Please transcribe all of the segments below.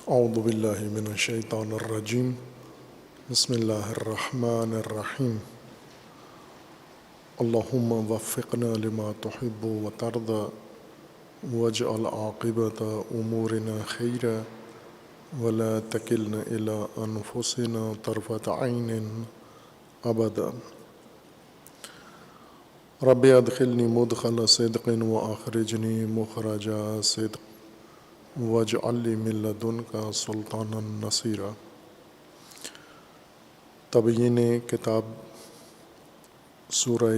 اعوذ باللہ من الشیطان الرجیم بسم اللہ الرحمن الرحیم اللہم وفقنا لما تحب وترضى واجعل عاقبۃ امورنا خیرا ولا تکلنا الی انفسنا طرفۃ عین ابدا رب ادخلنی مدخل صدق واخرجنی مخرج صدق واجعل لی من لدنک سلطانا نصیرا۔ تبیین کتاب سورہ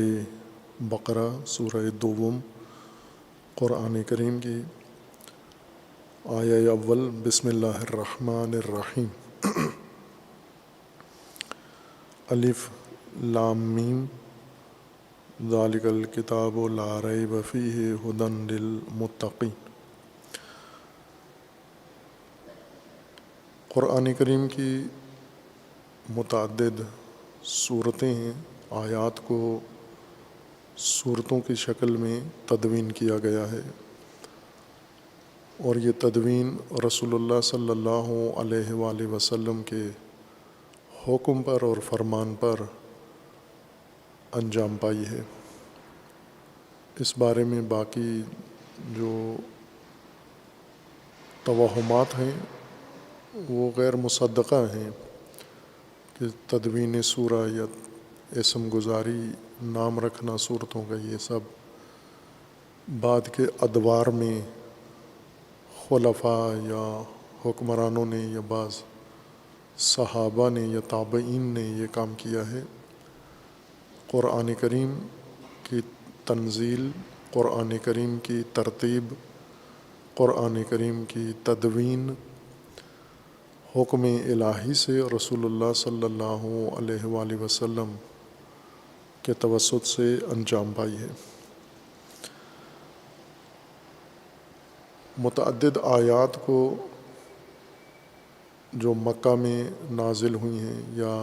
بقرہ، سورہ دوم قرآن کریم کی آیہ اول بسم اللہ الرحمن الرحیم۔ الف لام میم ذالک الکتاب لا ریب فیہ ھدی للمتقین۔ قرآن کریم کی متعدد صورتیں ہیں، آیات کو صورتوں کی شکل میں تدوین کیا گیا ہے، اور یہ تدوین رسول اللہ صلی اللہ علیہ وآلہ وسلم کے حکم پر اور فرمان پر انجام پائی ہے۔ اس بارے میں باقی جو توہمات ہیں وہ غیر مصدقہ ہیں کہ تدوین سورہ یا اسم گزاری، نام رکھنا صورتوں کا، یہ سب بعد کے ادوار میں خلفاء یا حکمرانوں نے یا بعض صحابہ نے یا تابعین نے یہ کام کیا ہے۔ قرآن کریم کی تنزیل، قرآن کریم کی ترتیب، قرآن کریم کی تدوین حکم الہی سے رسول اللہ صلی اللہ علیہ وآلہ وسلم کے توسط سے انجام پائی ہے۔ متعدد آیات کو جو مکہ میں نازل ہوئی ہیں یا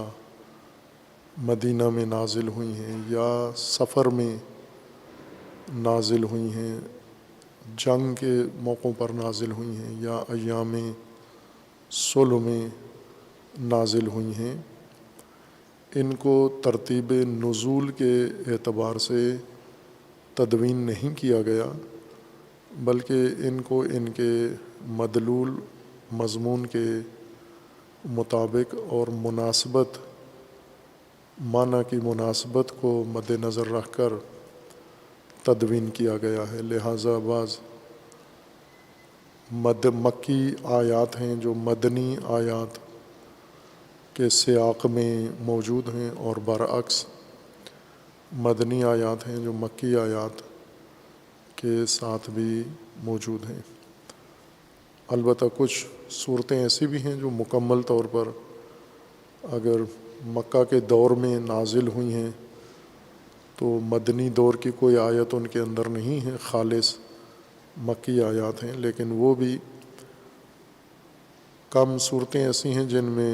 مدینہ میں نازل ہوئی ہیں یا سفر میں نازل ہوئی ہیں، جنگ کے موقعوں پر نازل ہوئی ہیں یا ایام صلح میں نازل ہوئی ہیں، ان کو ترتیب نزول کے اعتبار سے تدوین نہیں کیا گیا، بلکہ ان کو ان کے مدلول مضمون کے مطابق اور مناسبت، معنی کی مناسبت کو مد نظر رکھ کر تدوین کیا گیا ہے۔ لہٰذا بعض مکی آیات ہیں جو مدنی آیات کے سیاق میں موجود ہیں، اور برعکس مدنی آیات ہیں جو مکی آیات کے ساتھ بھی موجود ہیں۔ البتہ کچھ صورتیں ایسی بھی ہیں جو مکمل طور پر اگر مکہ کے دور میں نازل ہوئی ہیں تو مدنی دور کی کوئی آیت ان کے اندر نہیں ہے، خالص مکی آیات ہیں، لیکن وہ بھی کم صورتیں ایسی ہیں جن میں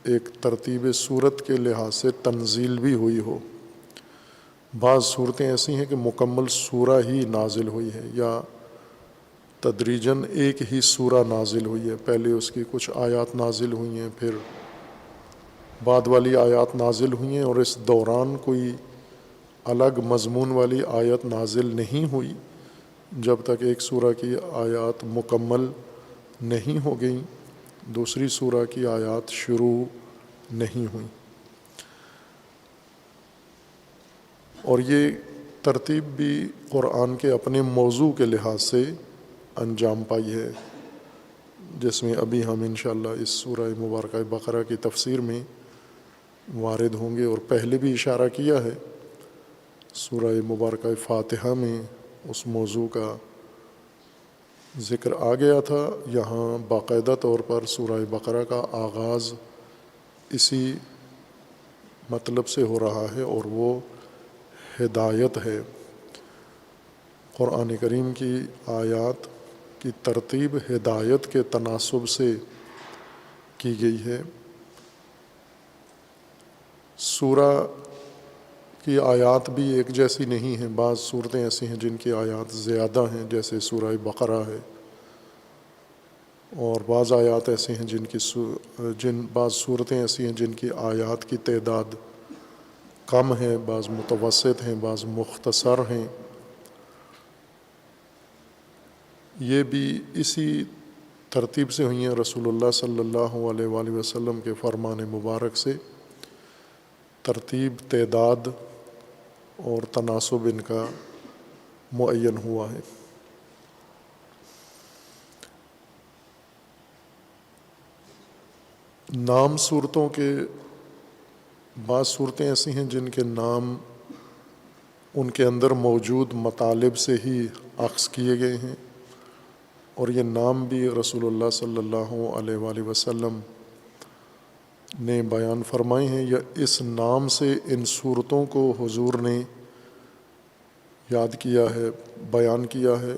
ایک ترتیب صورت کے لحاظ سے تنزیل بھی ہوئی ہو۔ بعض صورتیں ایسی ہیں کہ مکمل سورہ ہی نازل ہوئی ہے یا تدریجاً ایک ہی سورہ نازل ہوئی ہے، پہلے اس کی کچھ آیات نازل ہوئی ہیں، پھر بعد والی آیات نازل ہوئی ہیں، اور اس دوران کوئی الگ مضمون والی آیت نازل نہیں ہوئی جب تک ایک سورہ کی آیات مکمل نہیں ہو گئیں، دوسری سورہ کی آیات شروع نہیں ہوئیں۔ اور یہ ترتیب بھی قرآن کے اپنے موضوع کے لحاظ سے انجام پائی ہے، جس میں ابھی ہم انشاءاللہ اس سورہ مبارکہ بقرہ کی تفسیر میں وارد ہوں گے، اور پہلے بھی اشارہ کیا ہے سورہ مبارکہ فاتحہ میں اس موضوع کا ذکر آ گیا تھا۔ یہاں باقاعدہ طور پر سورہ بقرہ کا آغاز اسی مطلب سے ہو رہا ہے، اور وہ ہدایت ہے۔ قرآن کریم کی آیات کی ترتیب ہدایت کے تناسب سے کی گئی ہے۔ سورہ کی آیات بھی ایک جیسی نہیں ہیں، بعض صورتیں ایسی ہیں جن کی آیات زیادہ ہیں، جیسے سورہ بقرہ ہے، اور بعض آیات ایسے ہیں بعض صورتیں ایسی ہیں جن کی آیات کی تعداد کم ہے، بعض متوسط ہیں، بعض مختصر ہیں۔ یہ بھی اسی ترتیب سے ہوئی ہیں، رسول اللہ صلی اللہ علیہ وآلہ وسلم کے فرمان مبارک سے ترتیب، تعداد اور تناسب ان کا معین ہوا ہے۔ نام صورتوں کے بعض صورتیں ایسی ہیں جن کے نام ان کے اندر موجود مطالب سے ہی اخذ کیے گئے ہیں، اور یہ نام بھی رسول اللہ صلی اللہ علیہ وآلہ وسلم نے بیان فرمائے ہیں، یا اس نام سے ان صورتوں کو حضور نے یاد کیا ہے، بیان کیا ہے۔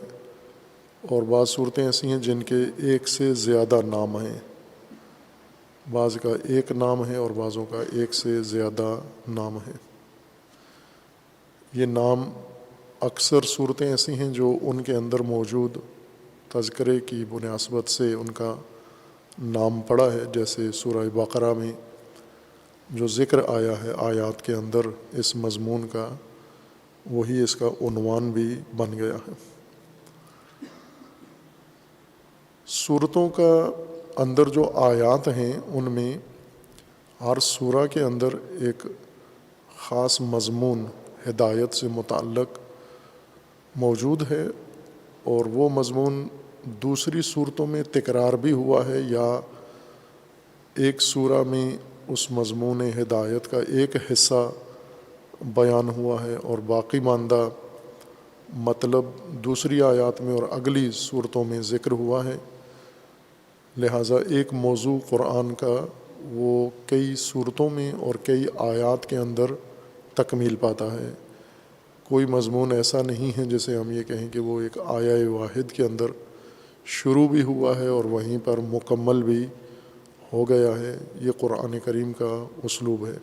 اور بعض صورتیں ایسی ہیں جن کے ایک سے زیادہ نام ہیں، بعض کا ایک نام ہے اور بعضوں کا ایک سے زیادہ نام ہے۔ یہ نام اکثر صورتیں ایسی ہیں جو ان کے اندر موجود تذکرے کی مناسبت سے ان کا نام پڑا ہے، جیسے سورہ بقرہ میں جو ذکر آیا ہے آیات کے اندر اس مضمون کا، وہی اس کا عنوان بھی بن گیا ہے۔ سورتوں کا اندر جو آیات ہیں ان میں ہر سورہ کے اندر ایک خاص مضمون ہدایت سے متعلق موجود ہے، اور وہ مضمون دوسری صورتوں میں تکرار بھی ہوا ہے، یا ایک سورہ میں اس مضمون ہدایت کا ایک حصہ بیان ہوا ہے اور باقی ماندہ مطلب دوسری آیات میں اور اگلی صورتوں میں ذکر ہوا ہے۔ لہٰذا ایک موضوع قرآن کا وہ کئی صورتوں میں اور کئی آیات کے اندر تکمیل پاتا ہے۔ کوئی مضمون ایسا نہیں ہے جسے ہم یہ کہیں کہ وہ ایک آیہ واحد کے اندر شروع بھی ہوا ہے اور وہیں پر مکمل بھی ہو گیا ہے۔ یہ قرآن کریم کا اسلوب ہے۔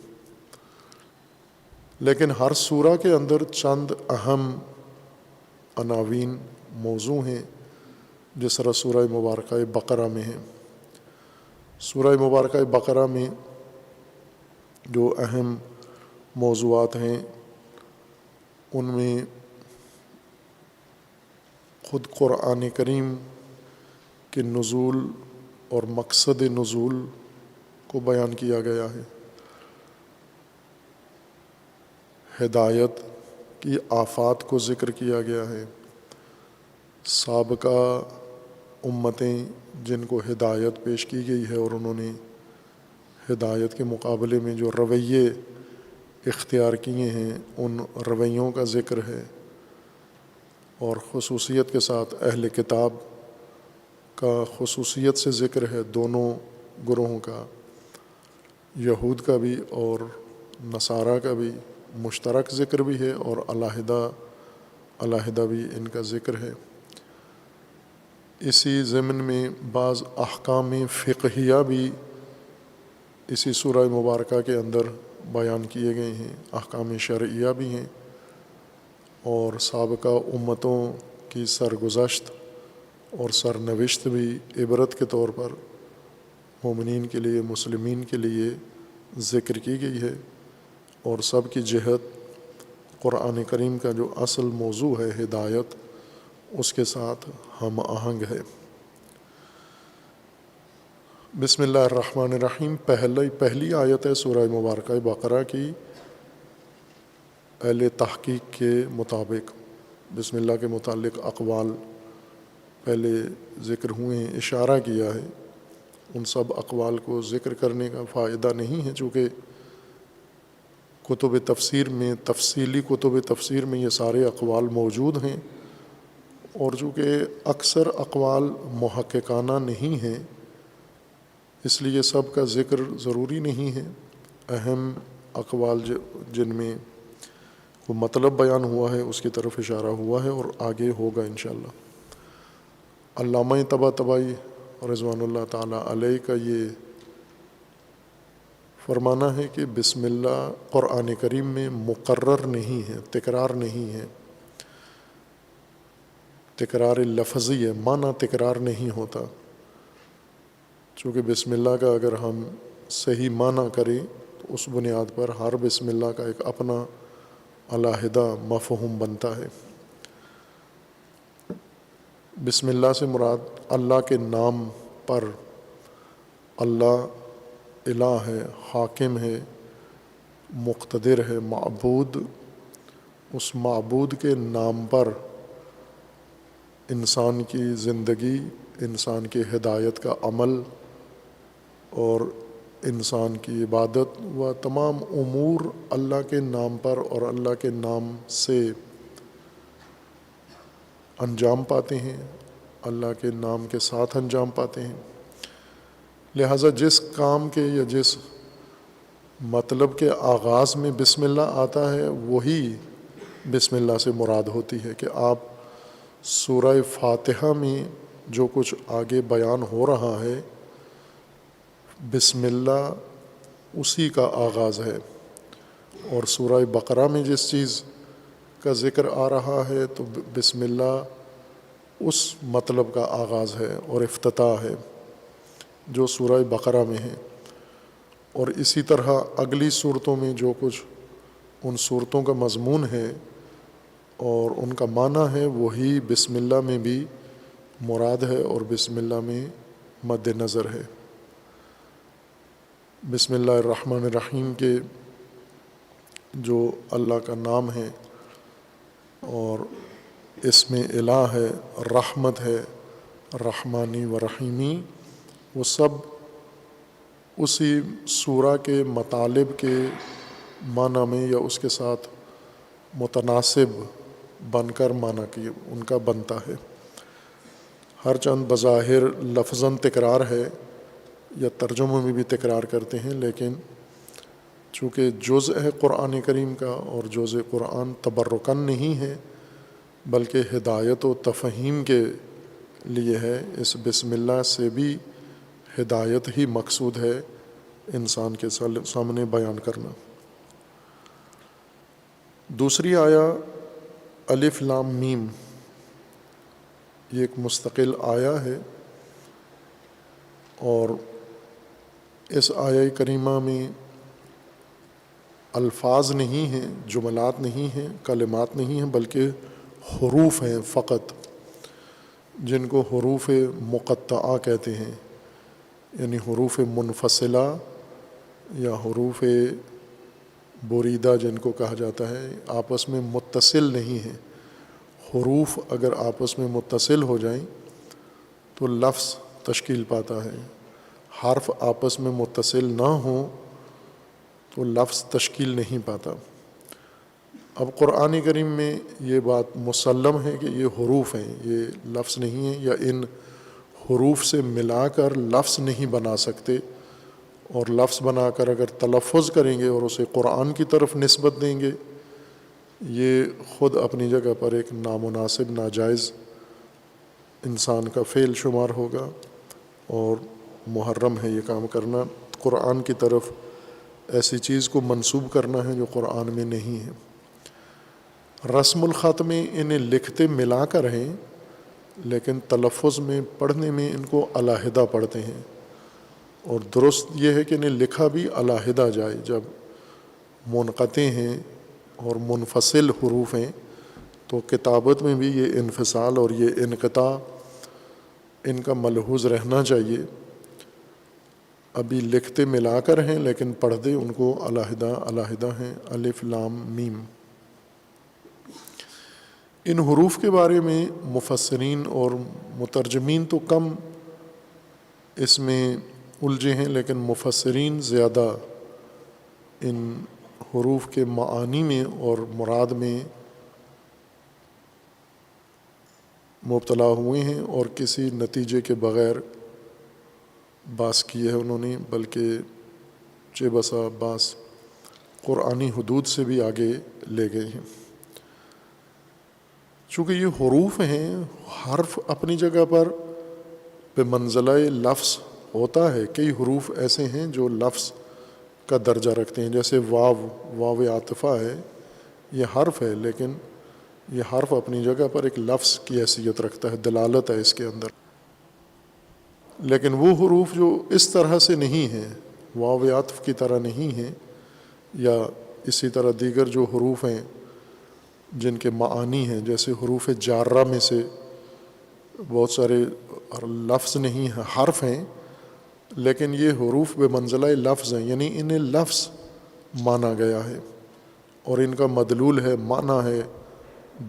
لیکن ہر سورہ کے اندر چند اہم عناوین موضوع ہیں، جس طرح سورہ مبارکہ بقرہ میں ہے۔ سورہ مبارکہ بقرہ میں جو اہم موضوعات ہیں ان میں خود قرآن کریم کے نزول اور مقصد نزول کو بیان کیا گیا ہے، ہدایت کی آفات کو ذکر کیا گیا ہے، سابقہ امتیں جن کو ہدایت پیش کی گئی ہے اور انہوں نے ہدایت کے مقابلے میں جو رویے اختیار کیے ہیں ان رویوں کا ذکر ہے، اور خصوصیت کے ساتھ اہل کتاب کا خصوصیت سے ذکر ہے، دونوں گروہوں کا، یہود کا بھی اور نصارہ کا بھی مشترک ذکر بھی ہے، اور علیحدہ بھی ان کا ذکر ہے۔ اسی ضمن میں بعض احکام فقہیہ بھی اسی سورہ مبارکہ کے اندر بیان کیے گئے ہیں، احکام شرعیہ بھی ہیں، اور سابقہ امتوں کی سرگزشت اور سرنوشت بھی عبرت کے طور پر مومنین کے لیے، مسلمین کے لیے ذکر کی گئی ہے، اور سب کی جہت قرآن کریم کا جو اصل موضوع ہے ہدایت، اس کے ساتھ ہم آہنگ ہے۔ بسم اللہ الرحمن الرحیم۔ پہلی آیت ہے سورہ مبارکہ بقرہ کی اہل تحقیق کے مطابق۔ بسم اللہ کے متعلق اقوال پہلے ذکر ہوئے ہیں، اشارہ کیا ہے، ان سب اقوال کو ذکر کرنے کا فائدہ نہیں ہے، چونکہ کتب تفسیر میں، تفصیلی کتب تفسیر میں یہ سارے اقوال موجود ہیں، اور چونکہ اکثر اقوال محققانہ نہیں ہیں اس لیے سب کا ذکر ضروری نہیں ہے۔ اہم اقوال جن میں کوئی مطلب بیان ہوا ہے اس کی طرف اشارہ ہوا ہے، اور آگے ہوگا انشاءاللہ۔ علامہ طباطبائی رضوان اللہ تعالیٰ علیہ کا یہ فرمانا ہے کہ بسم اللہ قرآن کریم میں مقرر نہیں ہے، تکرار نہیں ہے، تکرار لفظی ہے، معنی تکرار نہیں ہوتا۔ چونکہ بسم اللہ کا اگر ہم صحیح معنی کریں تو اس بنیاد پر ہر بسم اللہ کا ایک اپنا علیحدہ مفہوم بنتا ہے۔ بسم اللہ سے مراد اللہ کے نام پر، اللہ الہ ہے، حاکم ہے، مقتدر ہے، معبود، اس معبود کے نام پر انسان کی زندگی، انسان کی ہدایت کا عمل اور انسان کی عبادت و تمام امور اللہ کے نام پر اور اللہ کے نام سے انجام پاتے ہیں، اللہ کے نام کے ساتھ انجام پاتے ہیں۔ لہٰذا جس کام کے یا جس مطلب کے آغاز میں بسم اللہ آتا ہے وہی بسم اللہ سے مراد ہوتی ہے کہ آپ سورہ فاتحہ میں جو کچھ آگے بیان ہو رہا ہے بسم اللہ اسی کا آغاز ہے، اور سورہ بقرہ میں جس چیز کا ذکر آ رہا ہے تو بسم اللہ اس مطلب کا آغاز ہے اور افتتاح ہے جو سورہ بقرہ میں ہے، اور اسی طرح اگلی صورتوں میں جو کچھ ان صورتوں کا مضمون ہے اور ان کا معنی ہے وہی بسم اللہ میں بھی مراد ہے اور بسم اللہ میں مد نظر ہے۔ بسم اللہ الرحمن الرحیم کے جو اللہ کا نام ہے اور اسم الہ ہے، رحمت ہے، رحمانی و رحیمی، وہ سب اسی سورہ کے مطالب کے معنی میں یا اس کے ساتھ متناسب بن کر معنی کی ان کا بنتا ہے۔ ہر چند بظاہر لفظاً تکرار ہے یا ترجموں میں بھی تکرار کرتے ہیں، لیکن چونکہ جزء ہے قرآن کریم کا اور جزء قرآن تبرکاً نہیں ہے بلکہ ہدایت و تفہیم کے لیے ہے، اس بسم اللہ سے بھی ہدایت ہی مقصود ہے انسان کے سامنے بیان کرنا۔ دوسری آیا الف لام میم، یہ ایک مستقل آیا ہے اور اس آیہ کریمہ میں الفاظ نہیں ہیں، جملات نہیں ہیں، کلمات نہیں ہیں، بلکہ حروف ہیں فقط، جن کو حروف مقطعہ کہتے ہیں، یعنی حروف منفصلہ یا حروف بریدہ جن کو کہا جاتا ہے، آپس میں متصل نہیں ہیں۔ حروف اگر آپس میں متصل ہو جائیں تو لفظ تشکیل پاتا ہے، حرف آپس میں متصل نہ ہوں تو لفظ تشکیل نہیں پاتا۔ اب قرآن کریم میں یہ بات مسلم ہے کہ یہ حروف ہیں، یہ لفظ نہیں ہیں، یا ان حروف سے ملا کر لفظ نہیں بنا سکتے، اور لفظ بنا کر اگر تلفظ کریں گے اور اسے قرآن کی طرف نسبت دیں گے یہ خود اپنی جگہ پر ایک نامناسب، ناجائز انسان کا فعل شمار ہوگا اور محرم ہے یہ کام کرنا، قرآن کی طرف ایسی چیز کو منسوب کرنا ہے جو قرآن میں نہیں ہے۔ رسم الخط میں انہیں لکھتے ملا کر ہیں لیکن تلفظ میں پڑھنے میں ان کو علیحدہ پڑھتے ہیں، اور درست یہ ہے کہ انہیں لکھا بھی علیحدہ جائے۔ جب منقطع ہیں اور منفصل حروف ہیں تو کتابت میں بھی یہ انفصال اور یہ انقطاع ان کا ملحوظ رہنا چاہیے۔ ابھی لکھتے ملا کر ہیں لیکن پڑھتے ان کو علیحدہ علیحدہ ہیں، الف لام میم۔ ان حروف کے بارے میں مفسرین اور مترجمین تو کم اس میں الجھے ہیں، لیکن مفسرین زیادہ ان حروف کے معانی میں اور مراد میں مبتلا ہوئے ہیں اور کسی نتیجے کے بغیر باس کیے ہے انہوں نے، بلکہ چہ بسا باس قرآنی حدود سے بھی آگے لے گئے ہیں۔ چونکہ یہ حروف ہیں، حرف اپنی جگہ پر بے منزلہ لفظ ہوتا ہے، کئی حروف ایسے ہیں جو لفظ کا درجہ رکھتے ہیں، جیسے واو عاطفہ ہے، یہ حرف ہے لیکن یہ حرف اپنی جگہ پر ایک لفظ کی حیثیت رکھتا ہے، دلالت ہے اس کے اندر۔ لیکن وہ حروف جو اس طرح سے نہیں ہیں، واو عطف کی طرح نہیں ہیں، یا اسی طرح دیگر جو حروف ہیں جن کے معانی ہیں، جیسے حروف جارہ میں سے بہت سارے لفظ نہیں ہیں، حرف ہیں، لیکن یہ حروف بے منزلہ لفظ ہیں، یعنی انہیں لفظ مانا گیا ہے اور ان کا مدلول ہے، معنی ہے،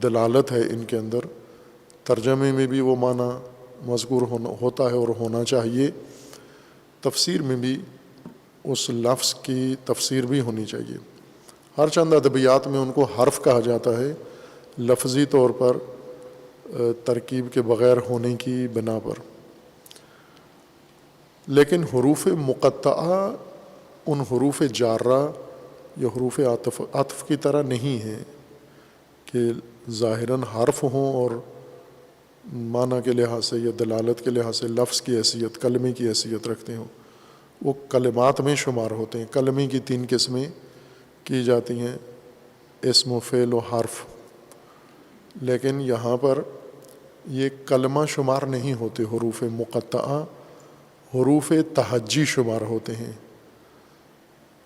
دلالت ہے ان کے اندر۔ ترجمے میں بھی وہ معنی مذکور ہوتا ہے اور ہونا چاہیے، تفسیر میں بھی اس لفظ کی تفسیر بھی ہونی چاہیے۔ ہر چند ادبیات میں ان کو حرف کہا جاتا ہے، لفظی طور پر ترکیب کے بغیر ہونے کی بنا پر، لیکن حروف مقطعہ ان حروف جارہ یا حروف عطف کی طرح نہیں ہے کہ ظاہراً حرف ہوں اور معنی کے لحاظ سے یا دلالت کے لحاظ سے لفظ کی حیثیت، کلمے کی حیثیت رکھتے ہوں۔ وہ کلمات میں شمار ہوتے ہیں۔ کلمے کی 3 قسمیں کی جاتی ہیں، اسم و فعل و حرف، لیکن یہاں پر یہ کلمہ شمار نہیں ہوتے حروف مقطعہ، حروف تہجی شمار ہوتے ہیں۔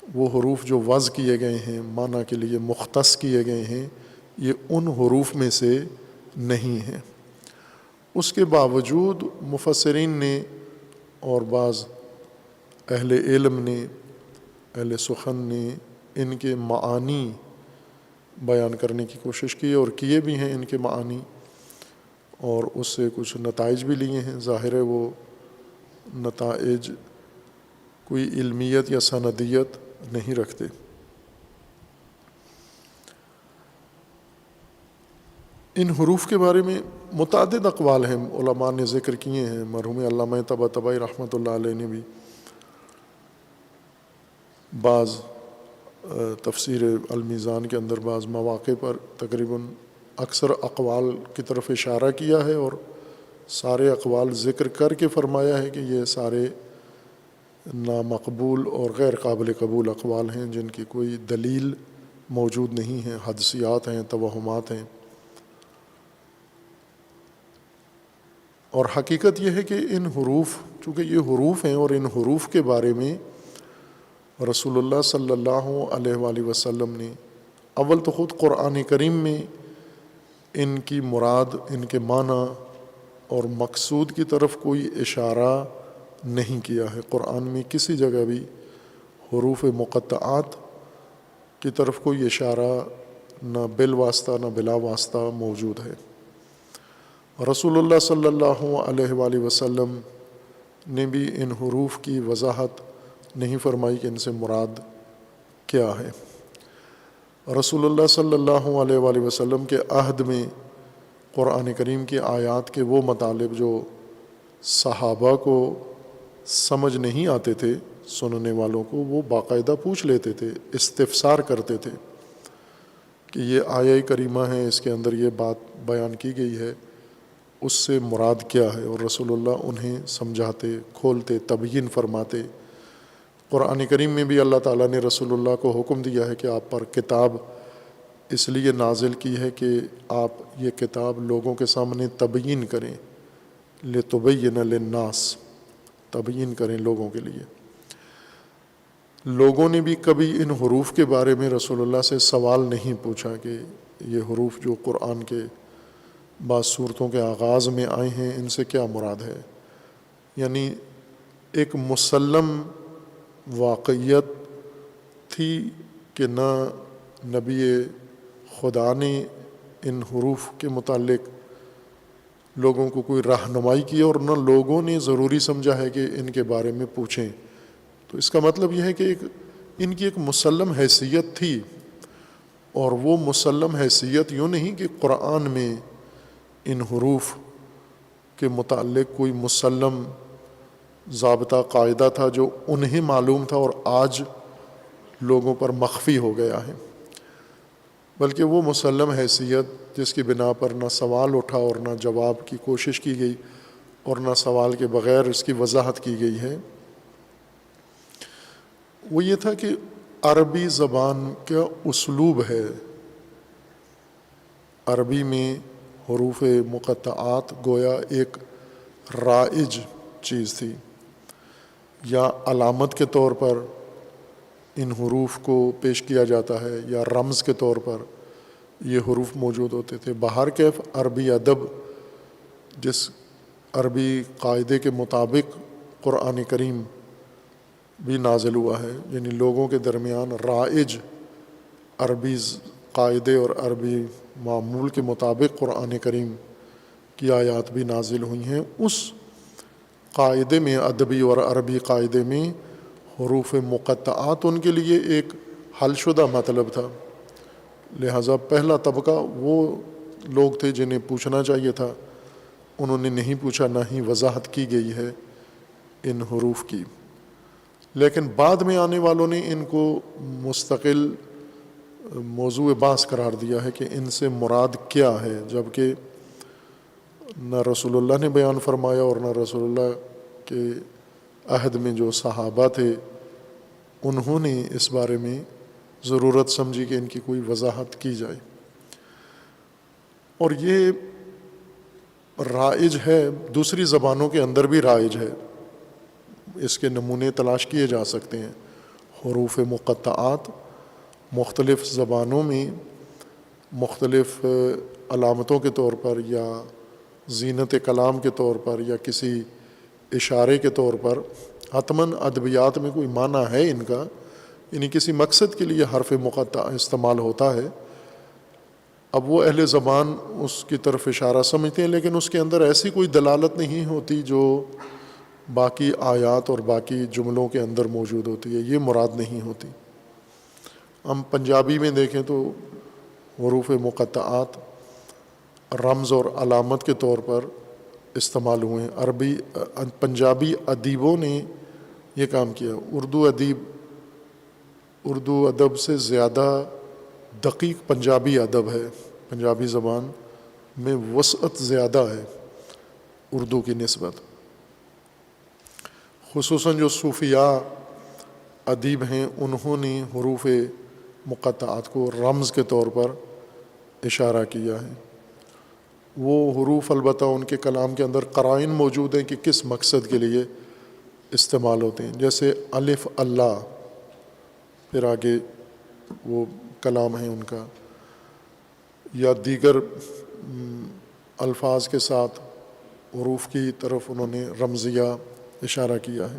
وہ حروف جو وضع کیے گئے ہیں، معنی کے لیے مختص کیے گئے ہیں، یہ ان حروف میں سے نہیں ہیں۔ اس کے باوجود مفسرین نے اور بعض اہل علم نے، اہل سخن نے ان کے معانی بیان کرنے کی کوشش کی اور کیے بھی ہیں ان کے معانی، اور اس سے کچھ نتائج بھی لیے ہیں۔ ظاہر ہے وہ نتائج کوئی علمیت یا سندیت نہیں رکھتے۔ ان حروف کے بارے میں متعدد اقوال ہیں، علماء نے ذکر کیے ہیں، مرحوم علامہ طباطبائی رحمۃ اللہ علیہ نے بھی بعض تفسیر المیزان کے اندر بعض مواقع پر تقریباً اکثر اقوال کی طرف اشارہ کیا ہے، اور سارے اقوال ذکر کر کے فرمایا ہے کہ یہ سارے نامقبول اور غیر قابل قبول اقوال ہیں جن کی کوئی دلیل موجود نہیں ہے، حدثیات ہیں، توہمات ہیں۔ اور حقیقت یہ ہے کہ ان حروف، چونکہ یہ حروف ہیں اور ان حروف کے بارے میں رسول اللہ صلی اللہ علیہ وآلہ وسلم نے اول تو خود قرآن کریم میں ان کی مراد، ان کے معنی اور مقصود کی طرف کوئی اشارہ نہیں کیا ہے۔ قرآن میں کسی جگہ بھی حروف مقطعات کی طرف کوئی اشارہ نہ بالواسطہ نہ بلا واسطہ موجود ہے۔ رسول اللہ صلی اللہ علیہ وآلہ وسلم نے بھی ان حروف کی وضاحت نہیں فرمائی کہ ان سے مراد کیا ہے۔ رسول اللہ صلی اللہ علیہ وآلہ وسلم کے عہد میں قرآن کریم کی آیات کے وہ مطالب جو صحابہ کو سمجھ نہیں آتے تھے، سننے والوں کو، وہ باقاعدہ پوچھ لیتے تھے، استفسار کرتے تھے کہ یہ آیہ کریمہ ہے، اس کے اندر یہ بات بیان کی گئی ہے، اس سے مراد کیا ہے، اور رسول اللہ انہیں سمجھاتے، کھولتے، تبیین فرماتے۔ قرآن کریم میں بھی اللہ تعالیٰ نے رسول اللہ کو حکم دیا ہے کہ آپ پر کتاب اس لیے نازل کی ہے کہ آپ یہ کتاب لوگوں کے سامنے تبیین کریں، لِتُبَيِّنَ لِلنَّاسِ، تبیین کریں لوگوں کے لیے۔ لوگوں نے بھی کبھی ان حروف کے بارے میں رسول اللہ سے سوال نہیں پوچھا کہ یہ حروف جو قرآن کے بعض صورتوں کے آغاز میں آئے ہیں ان سے کیا مراد ہے۔ یعنی ایک مسلم واقعیت تھی کہ نہ نبی خدا نے ان حروف کے متعلق لوگوں کو کوئی رہنمائی کی اور نہ لوگوں نے ضروری سمجھا ہے کہ ان کے بارے میں پوچھیں۔ تو اس کا مطلب یہ ہے کہ ان کی ایک مسلم حیثیت تھی، اور وہ مسلم حیثیت یوں نہیں کہ قرآن میں ان حروف کے متعلق کوئی مسلم ضابطہ قاعدہ تھا جو انہیں معلوم تھا اور آج لوگوں پر مخفی ہو گیا ہے، بلکہ وہ مسلم حیثیت جس کی بنا پر نہ سوال اٹھا اور نہ جواب کی کوشش کی گئی اور نہ سوال کے بغیر اس کی وضاحت کی گئی ہے، وہ یہ تھا کہ عربی زبان کا اسلوب ہے، عربی میں حروف مقطعات گویا ایک رائج چیز تھی، یا علامت کے طور پر ان حروف کو پیش کیا جاتا ہے، یا رمز کے طور پر یہ حروف موجود ہوتے تھے۔ بہرکیف عربی ادب جس عربی قاعدے کے مطابق قرآن کریم بھی نازل ہوا ہے، یعنی لوگوں کے درمیان رائج عربی قاعدے اور عربی معمول کے مطابق قرآن کریم کی آیات بھی نازل ہوئی ہیں، اس قاعدے میں، ادبی اور عربی قاعدے میں حروف مقطعات ان کے لیے ایک حل شدہ مطلب تھا۔ لہٰذا پہلا طبقہ وہ لوگ تھے جنہیں پوچھنا چاہیے تھا، انہوں نے نہیں پوچھا، نہ ہی وضاحت کی گئی ہے ان حروف کی۔ لیکن بعد میں آنے والوں نے ان کو مستقل موضوع بحث قرار دیا ہے کہ ان سے مراد کیا ہے، جبکہ نہ رسول اللہ نے بیان فرمایا اور نہ رسول اللہ کے عہد میں جو صحابہ تھے انہوں نے اس بارے میں ضرورت سمجھی کہ ان کی کوئی وضاحت کی جائے۔ اور یہ رائج ہے، دوسری زبانوں کے اندر بھی رائج ہے، اس کے نمونے تلاش کیے جا سکتے ہیں۔ حروف مقطعات مختلف زبانوں میں مختلف علامتوں کے طور پر، یا زینت کلام کے طور پر، یا کسی اشارے کے طور پر، حتماً ادبیات میں کوئی معنی ہے ان کا، یعنی کسی مقصد کے لیے حرف مقطع استعمال ہوتا ہے۔ اب وہ اہل زبان اس کی طرف اشارہ سمجھتے ہیں، لیکن اس کے اندر ایسی کوئی دلالت نہیں ہوتی جو باقی آیات اور باقی جملوں کے اندر موجود ہوتی ہے، یہ مراد نہیں ہوتی۔ ہم پنجابی میں دیکھیں تو حروف مقطعات رمز اور علامت کے طور پر استعمال ہوئے ہیں۔ پنجابی ادیبوں نے یہ کام کیا۔ اردو ادب سے زیادہ دقیق پنجابی ادب ہے، پنجابی زبان میں وسعت زیادہ ہے اردو کی نسبت، خصوصاً جو صوفیاء ادیب ہیں انہوں نے حروف مقطعات کو رمز کے طور پر اشارہ کیا ہے۔ وہ حروف البتہ ان کے کلام کے اندر قرائن موجود ہیں کہ کس مقصد کے لیے استعمال ہوتے ہیں، جیسے الف اللہ، پھر آگے وہ کلام ہے ان کا، یا دیگر الفاظ کے ساتھ حروف کی طرف انہوں نے رمزیہ اشارہ کیا ہے۔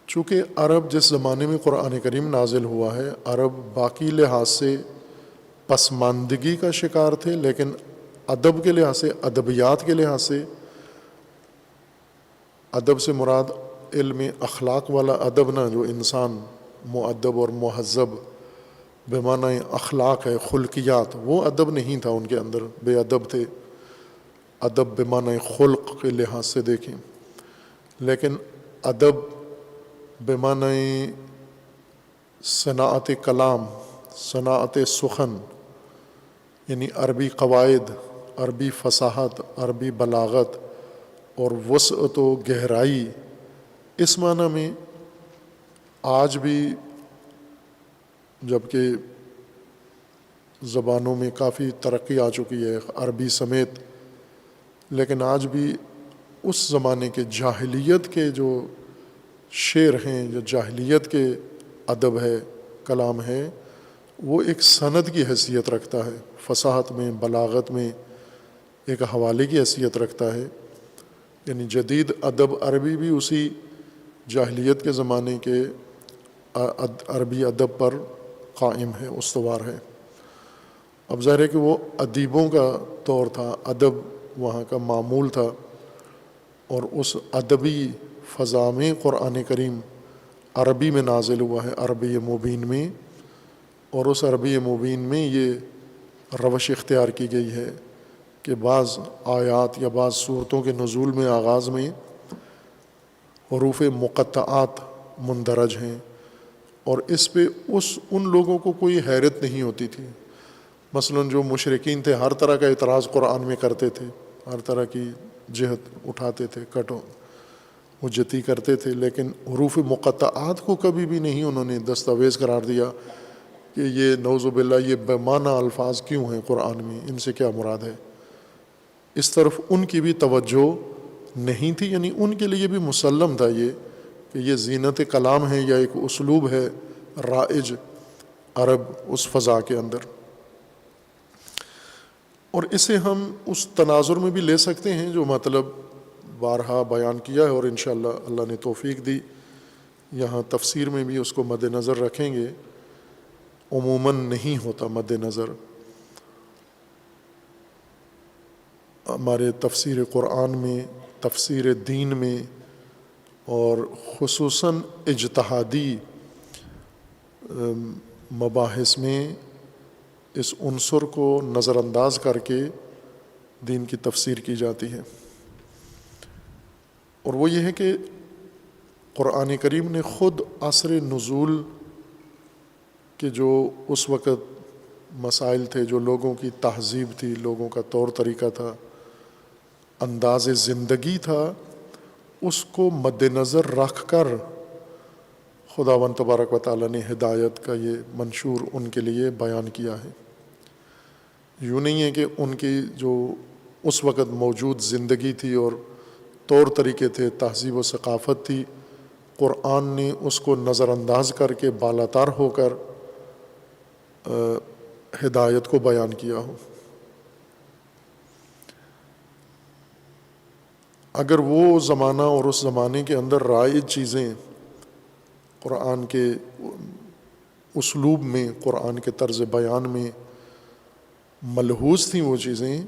چونکہ عرب جس زمانے میں قرآن کریم نازل ہوا ہے، عرب باقی لحاظ سے پسماندگی کا شکار تھے، لیکن ادب کے لحاظ سے، ادبیات کے لحاظ سے، ادب سے مراد علم اخلاق والا ادب نہ، جو انسان مؤدب اور مہذب بمعنی اخلاق ہے، خلقیات، وہ ادب نہیں تھا ان کے اندر، بے ادب تھے۔ ادب بمعنی خلق کے لحاظ سے دیکھیں، لیکن ادب بمعنی صناعت کلام، صناعت سخن، یعنی عربی قواعد، عربی فصاحت، عربی بلاغت اور وسعت و گہرائی، اس معنی میں آج بھی، جبکہ زبانوں میں کافی ترقی آ چکی ہے عربی سمیت، لیکن آج بھی اس زمانے کے جاہلیت کے جو شعر ہیں، جو جاہلیت کے ادب ہے، کلام ہے، وہ ایک سند کی حیثیت رکھتا ہے، فصاحت میں، بلاغت میں ایک حوالے کی حیثیت رکھتا ہے۔ یعنی جدید ادب عربی بھی اسی جاہلیت کے زمانے کے عربی ادب پر قائم ہے، استوار ہے۔ اب ظاہر ہے کہ وہ ادیبوں کا دور تھا، ادب وہاں کا معمول تھا، اور اس ادبی فضا میں قرآن کریم عربی میں نازل ہوا ہے، عربی مبین میں، اور اس عربی مبین میں یہ روش اختیار کی گئی ہے کہ بعض آیات یا بعض صورتوں کے نزول میں، آغاز میں حروف مقطعات مندرج ہیں، اور اس پہ ان لوگوں کو کوئی حیرت نہیں ہوتی تھی۔ مثلاً جو مشرکین تھے ہر طرح کا اعتراض قرآن میں کرتے تھے، ہر طرح کی جہت اٹھاتے تھے، حجتی کرتے تھے، لیکن حروف مقطعات کو کبھی بھی نہیں انہوں نے دستاویز قرار دیا کہ یہ نعوذ باللہ یہ بے معنی الفاظ کیوں ہیں قرآن میں، ان سے کیا مراد ہے۔ اس طرف ان کی بھی توجہ نہیں تھی، یعنی ان کے لیے بھی مسلم تھا یہ کہ یہ زینت کلام ہے یا ایک اسلوب ہے رائج عرب اس فضا کے اندر. اور اسے ہم اس تناظر میں بھی لے سکتے ہیں جو مطلب بارہا بیان کیا ہے، اور انشاءاللہ اللہ نے توفیق دی یہاں تفسیر میں بھی اس کو مد نظر رکھیں گے. عموماً نہیں ہوتا مد نظر. ہمارے تفسیر قرآن میں، تفسیر دین میں، اور خصوصاً اجتہادی مباحث میں اس عنصر کو نظر انداز کر کے دین کی تفسیر کی جاتی ہے. اور وہ یہ ہے کہ قرآن کریم نے خود عصر نزول کے جو اس وقت مسائل تھے، جو لوگوں کی تہذیب تھی، لوگوں کا طور طریقہ تھا، انداز زندگی تھا، اس کو مد نظر رکھ کر خداوند تبارک و تعالیٰ نے ہدایت کا یہ منشور ان کے لیے بیان کیا ہے. یوں نہیں ہے کہ ان کی جو اس وقت موجود زندگی تھی اور طور طریقے تھے، تہذیب و ثقافت تھی، قرآن نے اس کو نظر انداز کر کے بالاتر ہو کر ہدایت کو بیان کیا ہو. اگر وہ زمانہ اور اس زمانے کے اندر رائج چیزیں قرآن کے اسلوب میں، قرآن کے طرز بیان میں ملحوظ تھیں، وہ چیزیں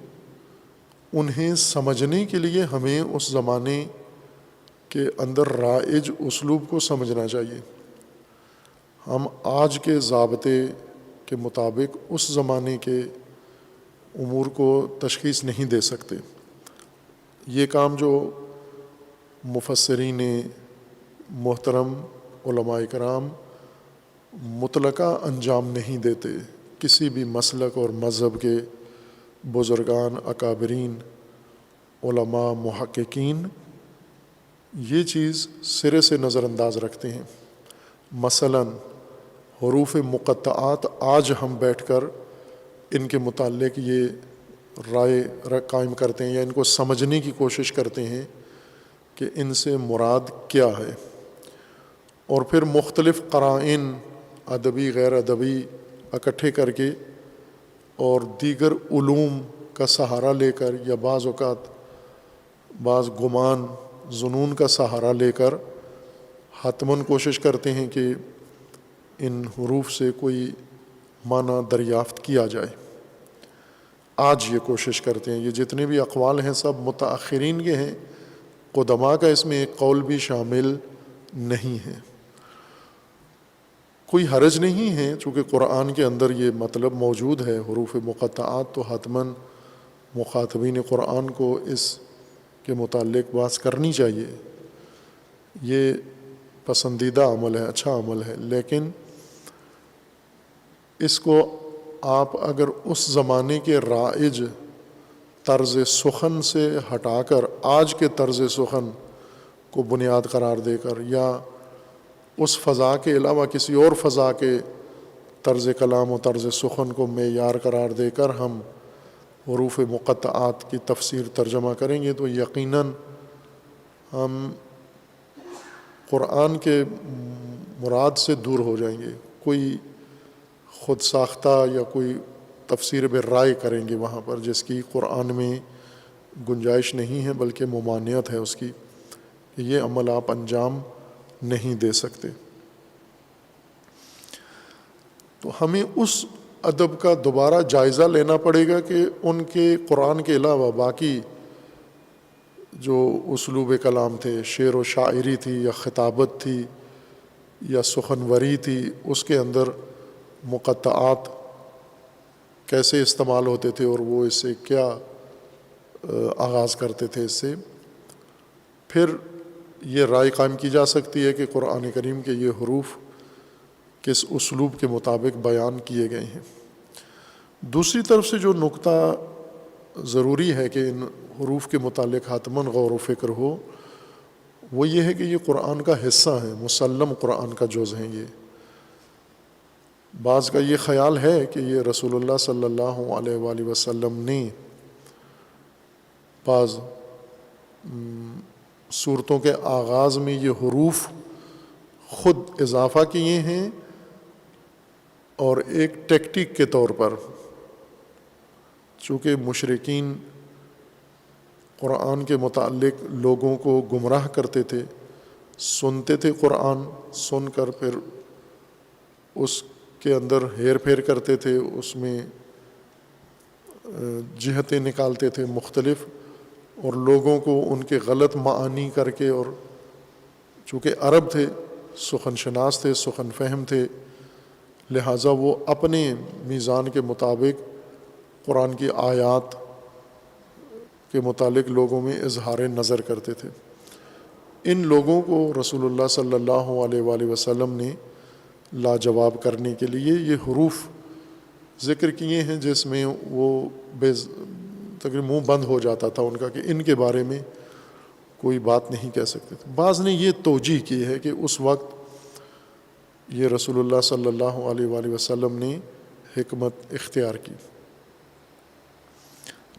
انہیں سمجھنے کے لیے ہمیں اس زمانے کے اندر رائج اسلوب کو سمجھنا چاہیے. ہم آج کے ضابطے کے مطابق اس زمانے کے امور کو تشخیص نہیں دے سکتے. یہ کام جو مفسرین محترم، علماء کرام مطلقہ انجام نہیں دیتے. کسی بھی مسلک اور مذہب کے بزرگان، اکابرین، علماء، محققین یہ چیز سرے سے نظر انداز رکھتے ہیں. مثلاً حروف مقطعات آج ہم بیٹھ کر ان کے متعلق یہ رائے قائم کرتے ہیں یا ان کو سمجھنے کی کوشش کرتے ہیں کہ ان سے مراد کیا ہے، اور پھر مختلف قرائن ادبی غیر ادبی اکٹھے کر کے اور دیگر علوم کا سہارا لے کر یا بعض اوقات بعض گمان ظنون کا سہارا لے کر حتماً کوشش کرتے ہیں کہ ان حروف سے کوئی معنی دریافت کیا جائے. آج یہ کوشش کرتے ہیں. یہ جتنے بھی اقوال ہیں سب متأخرین کے ہیں، قدماء کا اس میں ایک قول بھی شامل نہیں ہے. کوئی حرج نہیں ہے، چونکہ قرآن کے اندر یہ مطلب موجود ہے حروف مقطعات، تو حتماً مخاطبین قرآن کو اس کے متعلق بات کرنی چاہیے. یہ پسندیدہ عمل ہے، اچھا عمل ہے. لیکن اس کو آپ اگر اس زمانے کے رائج طرز سخن سے ہٹا کر آج کے طرز سخن کو بنیاد قرار دے کر، یا اس فضا کے علاوہ کسی اور فضا کے طرز کلام و طرز سخن کو معیار قرار دے کر ہم حروف مقطعات کی تفسیر ترجمہ کریں گے، تو یقیناً ہم قرآن کے مراد سے دور ہو جائیں گے. کوئی خود ساختہ یا کوئی تفسیر بالرائے کریں گے وہاں پر، جس کی قرآن میں گنجائش نہیں ہے بلکہ ممانعت ہے اس کی. یہ عمل آپ انجام نہیں دے سکتے. تو ہمیں اس ادب کا دوبارہ جائزہ لینا پڑے گا کہ ان کے قرآن کے علاوہ باقی جو اسلوب کلام تھے، شعر و شاعری تھی یا خطابت تھی یا سخنوری تھی، اس کے اندر مقطعات کیسے استعمال ہوتے تھے اور وہ اس سے کیا آغاز کرتے تھے. اس سے پھر یہ رائے قائم کی جا سکتی ہے کہ قرآن کریم کے یہ حروف کس اسلوب کے مطابق بیان کیے گئے ہیں. دوسری طرف سے جو نقطہ ضروری ہے کہ ان حروف کے متعلق حتماً غور و فکر ہو، وہ یہ ہے کہ یہ قرآن کا حصہ ہیں، مسلم قرآن کا جز ہیں. یہ بعض کا یہ خیال ہے کہ یہ رسول اللہ صلی اللہ علیہ وآلہ وسلم نے بعض صورتوں کے آغاز میں یہ حروف خود اضافہ کیے ہیں اور ایک ٹیکٹک کے طور پر، چونکہ مشرکین قرآن کے متعلق لوگوں کو گمراہ کرتے تھے، سنتے تھے قرآن، سن کر پھر اس کے اندر ہیر پھیر کرتے تھے، اس میں جہتیں نکالتے تھے مختلف، اور لوگوں کو ان کے غلط معانی کر کے، اور چونکہ عرب تھے، سخن شناس تھے، سخن فہم تھے، لہٰذا وہ اپنے میزان کے مطابق قرآن کی آیات کے متعلق لوگوں میں اظہار نظر کرتے تھے۔ ان لوگوں کو رسول اللہ صلی اللہ علیہ وآلہ وسلم نے لاجواب کرنے کے لیے یہ حروف ذکر کیے ہیں، جس میں وہ تقریباً منہ بند ہو جاتا تھا ان کا کہ ان کے بارے میں کوئی بات نہیں کہہ سکتے تھے۔ بعض نے یہ توجیہ کی ہے کہ اس وقت یہ رسول اللہ صلی اللہ علیہ وآلہ وسلم نے حکمت اختیار کی،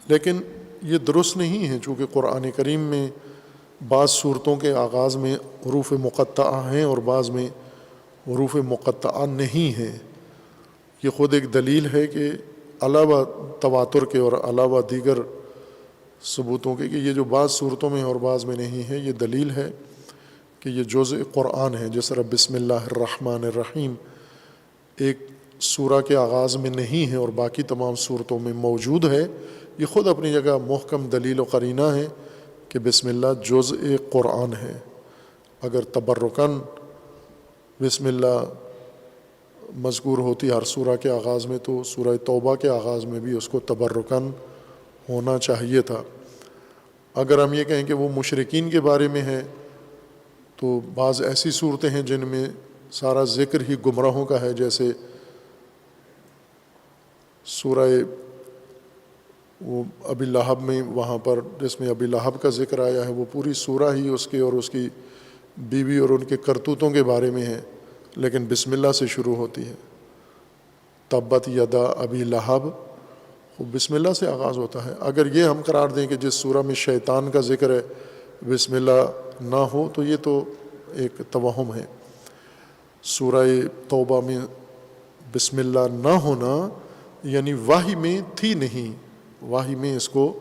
لیکن یہ درست نہیں ہے، چونکہ قرآن کریم میں بعض صورتوں کے آغاز میں حروف مقطعہ ہیں اور بعض میں حروف مقطعہ نہیں ہیں۔ یہ خود ایک دلیل ہے کہ علاوہ تواتر کے اور علاوہ دیگر ثبوتوں کے کہ یہ جو بعض صورتوں میں اور بعض میں نہیں ہے، یہ دلیل ہے کہ یہ جزء قرآن ہے۔ جس طرح بسم اللہ الرحمن الرحیم ایک سورہ کے آغاز میں نہیں ہے اور باقی تمام صورتوں میں موجود ہے، یہ خود اپنی جگہ محکم دلیل و قرینہ ہے کہ بسم اللہ جزء قرآن ہے۔ اگر تبرکاً بسم اللہ مذکور ہوتی ہر سورہ کے آغاز میں، تو سورہ توبہ کے آغاز میں بھی اس کو تبرکاً ہونا چاہیے تھا۔ اگر ہم یہ کہیں کہ وہ مشرکین کے بارے میں ہے، تو بعض ایسی صورتیں ہیں جن میں سارا ذکر ہی گمراہوں کا ہے، جیسے سورہ وہ ابی لہب میں، وہاں پر جس میں ابی لہب کا ذکر آیا ہے، وہ پوری سورہ ہی اس کے اور اس کی بیوی اور ان کے کرتوتوں کے بارے میں ہے، لیکن بسم اللہ سے شروع ہوتی ہے۔ تبت یدا ابی لہب، وہ بسم اللہ سے آغاز ہوتا ہے۔ اگر یہ ہم قرار دیں کہ جس سورہ میں شیطان کا ذکر ہے بسم اللہ نہ ہو، تو یہ تو ایک توہم ہے۔ سورہ توبہ میں بسم اللہ نہ ہونا یعنی وحی میں تھی نہیں، وحی میں اس کو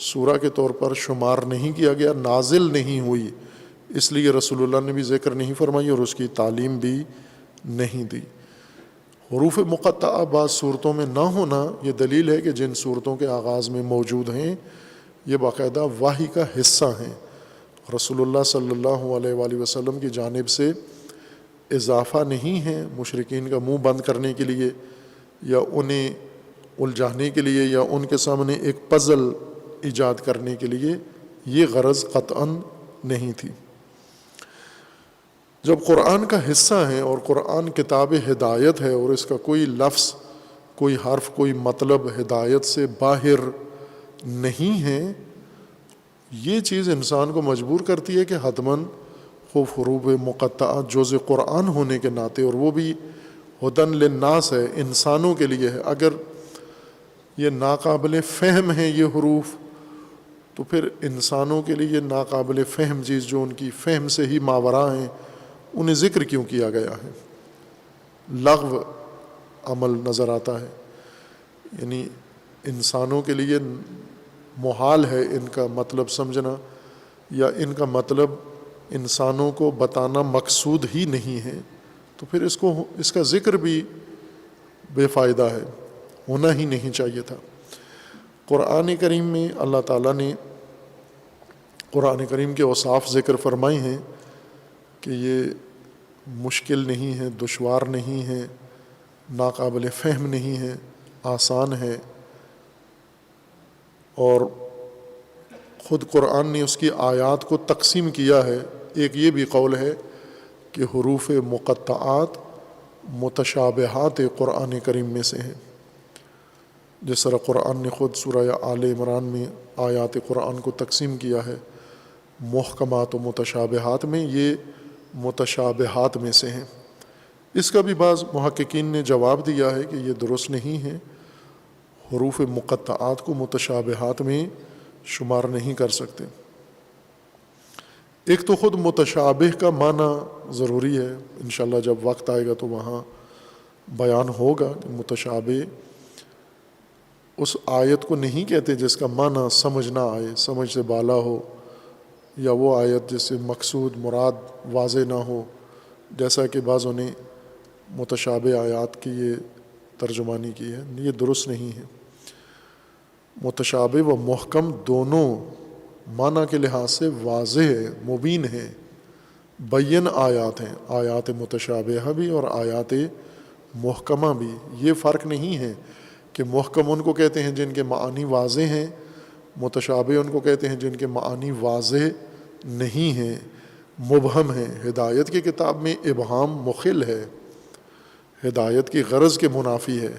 سورہ کے طور پر شمار نہیں کیا گیا، نازل نہیں ہوئی، اس لیے رسول اللہ نے بھی ذکر نہیں فرمائی اور اس کی تعلیم بھی نہیں دی۔ حروف مقطعہ بعض صورتوں میں نہ ہونا یہ دلیل ہے کہ جن صورتوں کے آغاز میں موجود ہیں یہ باقاعدہ وحی کا حصہ ہیں، رسول اللہ صلی اللہ علیہ وآلہ وسلم کی جانب سے اضافہ نہیں ہے مشرکین کا منہ بند کرنے کے لیے یا انہیں الجھانے کے لیے یا ان کے سامنے ایک پزل ایجاد کرنے کے لیے، یہ غرض قطعاً نہیں تھی۔ جب قرآن کا حصہ ہے اور قرآن کتاب ہدایت ہے اور اس کا کوئی لفظ، کوئی حرف، کوئی مطلب ہدایت سے باہر نہیں ہے، یہ چیز انسان کو مجبور کرتی ہے کہ حتماً خوف حروف مقطعہ جزء قرآن ہونے کے ناطے، اور وہ بھی ہدن للناس ہے، انسانوں کے لیے ہے۔ اگر یہ ناقابل فہم ہے یہ حروف، تو پھر انسانوں کے لیے ناقابل فہم چیز جو ان کی فہم سے ہی ماوراء ہیں، انہیں ذکر کیوں کیا گیا ہے؟ لغو عمل نظر آتا ہے، یعنی انسانوں کے لیے محال ہے ان کا مطلب سمجھنا، یا ان کا مطلب انسانوں کو بتانا مقصود ہی نہیں ہے، تو پھر اس کا ذکر بھی بے فائدہ ہے، ہونا ہی نہیں چاہیے تھا۔ قرآن کریم میں اللہ تعالیٰ نے قرآن کریم کے اوصاف ذکر فرمائے ہیں کہ یہ مشکل نہیں ہے، دشوار نہیں ہے، ناقابل فہم نہیں ہے، آسان ہے، اور خود قرآن نے اس کی آیات کو تقسیم کیا ہے۔ ایک یہ بھی قول ہے کہ حروف مقطعات متشابہات قرآن کریم میں سے ہیں، جس طرح قرآن نے خود سورہ آل عمران میں آیات قرآن کو تقسیم کیا ہے محکمات و متشابہات میں، یہ متشابہات میں سے ہیں۔ اس کا بھی بعض محققین نے جواب دیا ہے کہ یہ درست نہیں ہے، حروف مقطعات کو متشابہات میں شمار نہیں کر سکتے۔ ایک تو خود متشابہ کا معنی ضروری ہے، انشاءاللہ جب وقت آئے گا تو وہاں بیان ہوگا کہ متشابہ اس آیت کو نہیں کہتے جس کا معنی سمجھ نہ آئے، سمجھ سے بالا ہو، یا وہ آیت جس سے مقصود مراد واضح نہ ہو، جیسا کہ بعضوں نے متشابہ آیات کی یہ ترجمانی کی ہے، یہ درست نہیں ہے۔ متشابہ و محکم دونوں معنی کے لحاظ سے واضح ہے، مبین ہے، بین آیات ہیں، آیات متشابہہ بھی اور آیات محکمہ بھی۔ یہ فرق نہیں ہے کہ محکم ان کو کہتے ہیں جن کے معانی واضح ہیں، متشابہ ان کو کہتے ہیں جن کے معانی واضح نہیں ہیں، مبہم ہیں۔ ہدایت کی کتاب میں ابہام مخل ہے، ہدایت کی غرض کے منافی ہے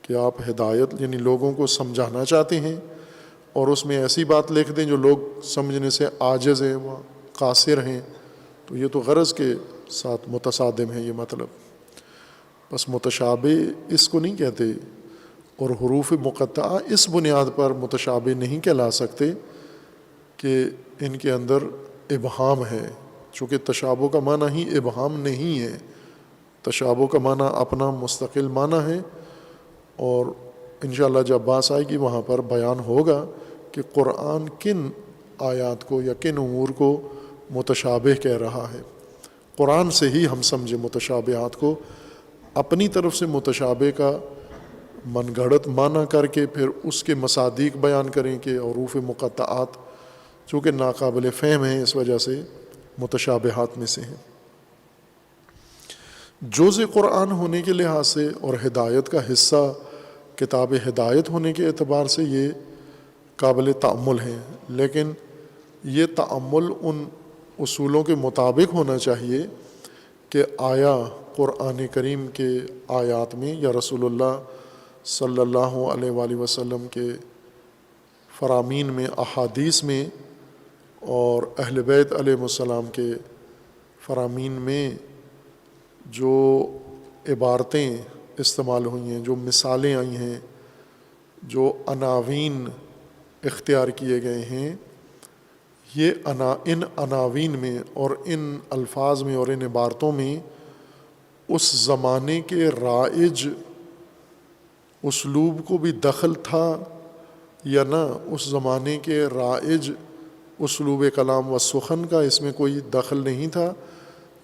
کہ آپ ہدایت یعنی لوگوں کو سمجھانا چاہتے ہیں اور اس میں ایسی بات لکھ دیں جو لوگ سمجھنے سے عاجز ہیں، وہ قاصر ہیں، تو یہ تو غرض کے ساتھ متصادم ہے یہ مطلب۔ بس متشابہ اس کو نہیں کہتے، اور حروف مقطعہ اس بنیاد پر متشابہ نہیں کہلا سکتے کہ ان کے اندر ابہام ہے، چونکہ تشابہ کا معنی ہی ابہام نہیں ہے، تشابہ کا معنی اپنا مستقل معنی ہے، اور انشاءاللہ جب بات آئے گی وہاں پر بیان ہوگا کہ قرآن کن آیات کو یا کن امور کو متشابہ کہہ رہا ہے۔ قرآن سے ہی ہم سمجھے متشابہات کو، اپنی طرف سے متشابہ کا من گھڑت معنی کر کے پھر اس کے مصادیق بیان کریں کہ حروف مقطعات چونکہ ناقابل فہم ہیں اس وجہ سے متشابہات میں سے ہیں۔ جزء قرآن ہونے کے لحاظ سے اور ہدایت کا حصہ کتاب ہدایت ہونے کے اعتبار سے یہ قابل تأمل ہیں، لیکن یہ تأمل ان اصولوں کے مطابق ہونا چاہیے کہ آیا قرآن کریم کے آیات میں یا رسول اللہ صلی اللہ علیہ وآلہ وسلم کے فرامین میں، احادیث میں، اور اہل بیت علیہ السلام کے فرامین میں جو عبارتیں استعمال ہوئی ہیں، جو مثالیں آئی ہیں، جو عناوین اختیار کیے گئے ہیں، یہ ان عناوین میں اور ان الفاظ میں اور ان عبارتوں میں اس زمانے کے رائج اسلوب کو بھی دخل تھا یا نہ، اس زمانے کے رائج اسلوب کلام و سخن کا اس میں کوئی دخل نہیں تھا،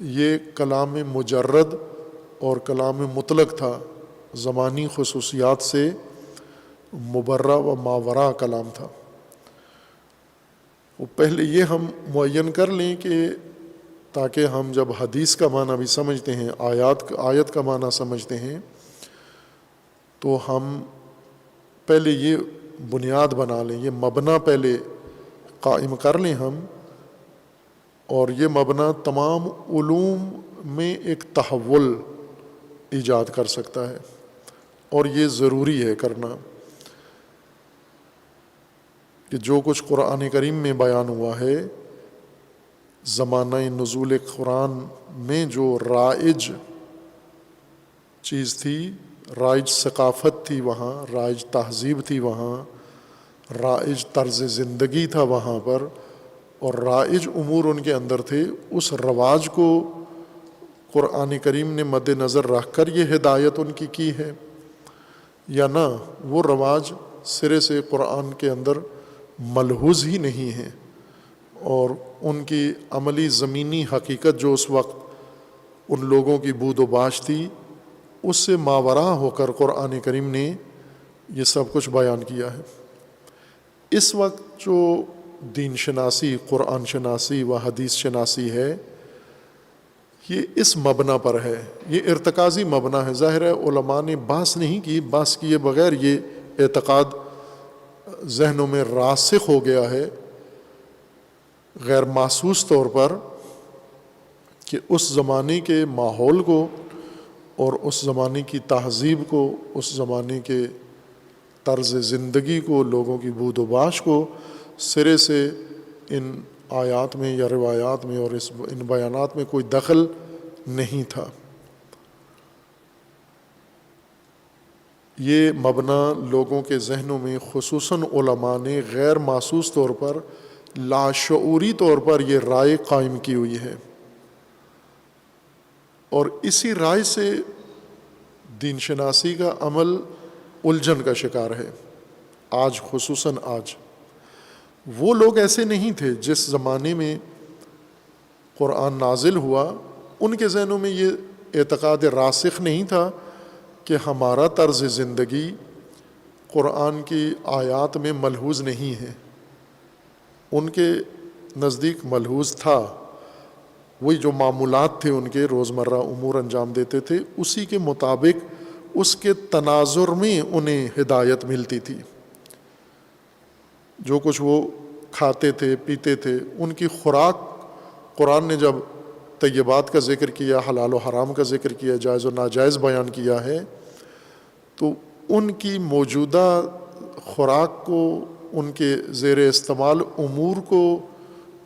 یہ کلام مجرد اور کلام مطلق تھا، زمانی خصوصیات سے مبرہ و ماورا کلام تھا۔ وہ پہلے یہ ہم معین کر لیں کہ تاکہ ہم جب حدیث کا معنی بھی سمجھتے ہیں، آیت کا معنی سمجھتے ہیں، تو ہم پہلے یہ بنیاد بنا لیں، یہ مبنی پہلے قائم کر لیں ہم، اور یہ مبنی تمام علوم میں ایک تحول ایجاد کر سکتا ہے، اور یہ ضروری ہے کرنا کہ جو کچھ قرآن کریم میں بیان ہوا ہے، زمانہ نزول قرآن میں جو رائج چیز تھی، رائج ثقافت تھی وہاں، رائج تہذیب تھی وہاں، رائج طرز زندگی تھا وہاں پر، اور رائج امور ان کے اندر تھے، اس رواج کو قرآن کریم نے مد نظر رکھ کر یہ ہدایت ان کی ہے، یا نہ وہ رواج سرے سے قرآن کے اندر ملحوظ ہی نہیں ہے، اور ان کی عملی زمینی حقیقت جو اس وقت ان لوگوں کی بود و باش تھی، اس سے ماورا ہو کر قرآن کریم نے یہ سب کچھ بیان کیا ہے۔ اس وقت جو دین شناسی، قرآن شناسی و حدیث شناسی ہے، یہ اس مبنا پر ہے، یہ ارتکازی مبنا ہے۔ ظاہر ہے علماء نے بحث نہیں کی، بحث کیے بغیر یہ اعتقاد ذہنوں میں راسخ ہو گیا ہے غیر محسوس طور پر کہ اس زمانے کے ماحول کو اور اس زمانے کی تہذیب کو، اس زمانے کے طرز زندگی کو، لوگوں کی بود و باش کو سرے سے ان آیات میں یا روایات میں اور ان بیانات میں کوئی دخل نہیں تھا۔ یہ مبنا لوگوں کے ذہنوں میں خصوصاً علماء نے غیر محسوس طور پر لاشعوری طور پر یہ رائے قائم کی ہوئی ہے، اور اسی رائے سے دین شناسی کا عمل الجھن کا شکار ہے آج، خصوصاً آج۔ وہ لوگ ایسے نہیں تھے جس زمانے میں قرآن نازل ہوا، ان کے ذہنوں میں یہ اعتقاد راسخ نہیں تھا کہ ہمارا طرز زندگی قرآن کی آیات میں ملحوظ نہیں ہے۔ ان کے نزدیک ملحوظ تھا، وہی جو معمولات تھے ان کے روزمرہ امور انجام دیتے تھے، اسی کے مطابق اس کے تناظر میں انہیں ہدایت ملتی تھی۔ جو کچھ وہ کھاتے تھے پیتے تھے، ان کی خوراک، قرآن نے جب طیبات کا ذکر کیا، حلال و حرام کا ذکر کیا، جائز و ناجائز بیان کیا ہے، تو ان کی موجودہ خوراک کو، ان کے زیر استعمال امور کو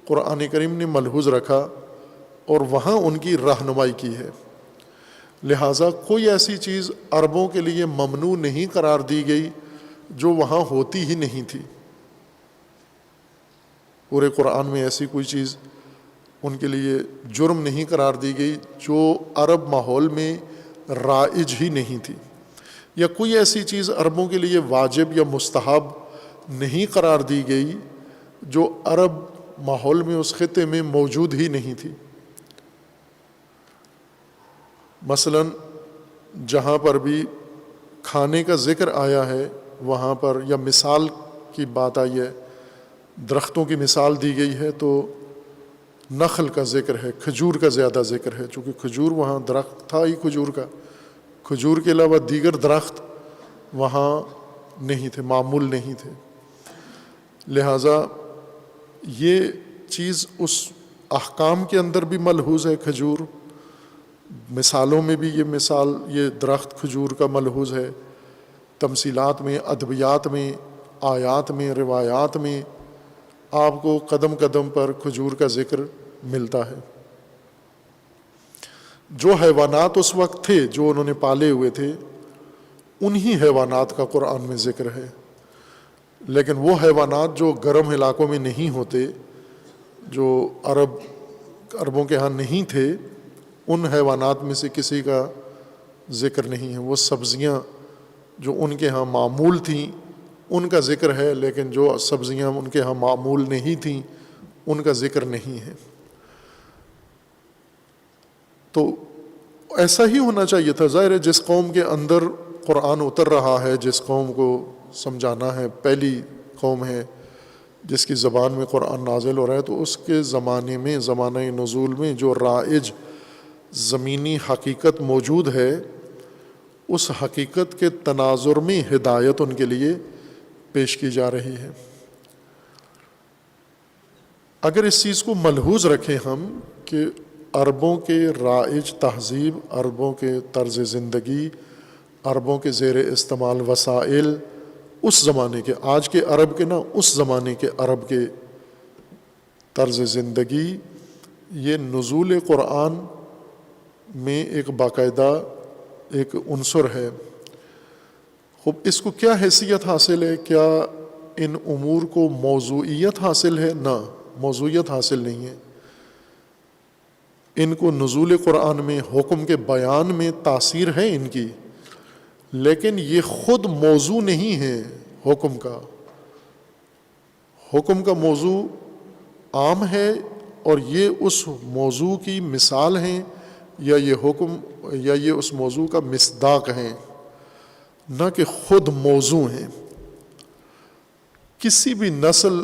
قرآن کریم نے ملحوظ رکھا اور وہاں ان کی رہنمائی کی ہے۔ لہٰذا کوئی ایسی چیز عربوں کے لیے ممنوع نہیں قرار دی گئی جو وہاں ہوتی ہی نہیں تھی۔ پورے قرآن میں ایسی کوئی چیز ان کے لیے جرم نہیں قرار دی گئی جو عرب ماحول میں رائج ہی نہیں تھی، یا کوئی ایسی چیز عربوں کے لیے واجب یا مستحب نہیں قرار دی گئی جو عرب ماحول میں اس خطے میں موجود ہی نہیں تھی۔ مثلا جہاں پر بھی کھانے کا ذکر آیا ہے وہاں پر، یا مثال کی بات آئی ہے، درختوں کی مثال دی گئی ہے، تو نخل کا ذکر ہے، کھجور کا زیادہ ذکر ہے، چونکہ کھجور وہاں درخت تھا ہی کھجور کا، کھجور کے علاوہ دیگر درخت وہاں نہیں تھے، معمول نہیں تھے۔ لہٰذا یہ چیز اس احکام کے اندر بھی ملحوظ ہے، کھجور، مثالوں میں بھی یہ مثال، یہ درخت کھجور کا ملحوظ ہے، تمثیلات میں، ادبیات میں، آیات میں، روایات میں آپ کو قدم قدم پر کھجور کا ذکر ملتا ہے۔ جو حیوانات اس وقت تھے جو انہوں نے پالے ہوئے تھے، انہی حیوانات کا قرآن میں ذکر ہے، لیکن وہ حیوانات جو گرم علاقوں میں نہیں ہوتے، جو عربوں کے ہاں نہیں تھے، ان حیوانات میں سے کسی کا ذکر نہیں ہے۔ وہ سبزیاں جو ان کے ہاں معمول تھیں ان کا ذکر ہے، لیکن جو سبزیاں ان کے ہاں معمول نہیں تھیں ان کا ذکر نہیں ہے۔ تو ایسا ہی ہونا چاہیے تھا۔ ظاہر ہے جس قوم کے اندر قرآن اتر رہا ہے، جس قوم کو سمجھانا ہے، پہلی قوم ہے جس کی زبان میں قرآن نازل ہو رہا ہے، تو اس کے زمانے میں، زمانہ نزول میں جو رائج زمینی حقیقت موجود ہے، اس حقیقت کے تناظر میں ہدایت ان کے لیے پیش کی جا رہی ہے۔ اگر اس چیز کو ملحوظ رکھیں ہم کہ عربوں کے رائج تہذیب، عربوں کے طرز زندگی، عربوں کے زیر استعمال وسائل، اس زمانے کے، آج کے عرب کے نہ، اس زمانے کے عرب کے طرز زندگی، یہ نزول قرآن میں ایک باقاعدہ ایک عنصر ہے۔ خب اس کو کیا حیثیت حاصل ہے؟ کیا ان امور کو موضوعیت حاصل ہے؟ نہ، موضوعیت حاصل نہیں ہے۔ ان کو نزول قرآن میں، حکم کے بیان میں تاثیر ہے ان کی، لیکن یہ خود موضوع نہیں ہے حکم کا۔ حکم کا موضوع عام ہے اور یہ اس موضوع کی مثال ہیں، یا یہ حکم یا یہ اس موضوع کا مصداق ہیں، نہ کہ خود موضوع ہیں۔ کسی بھی نسل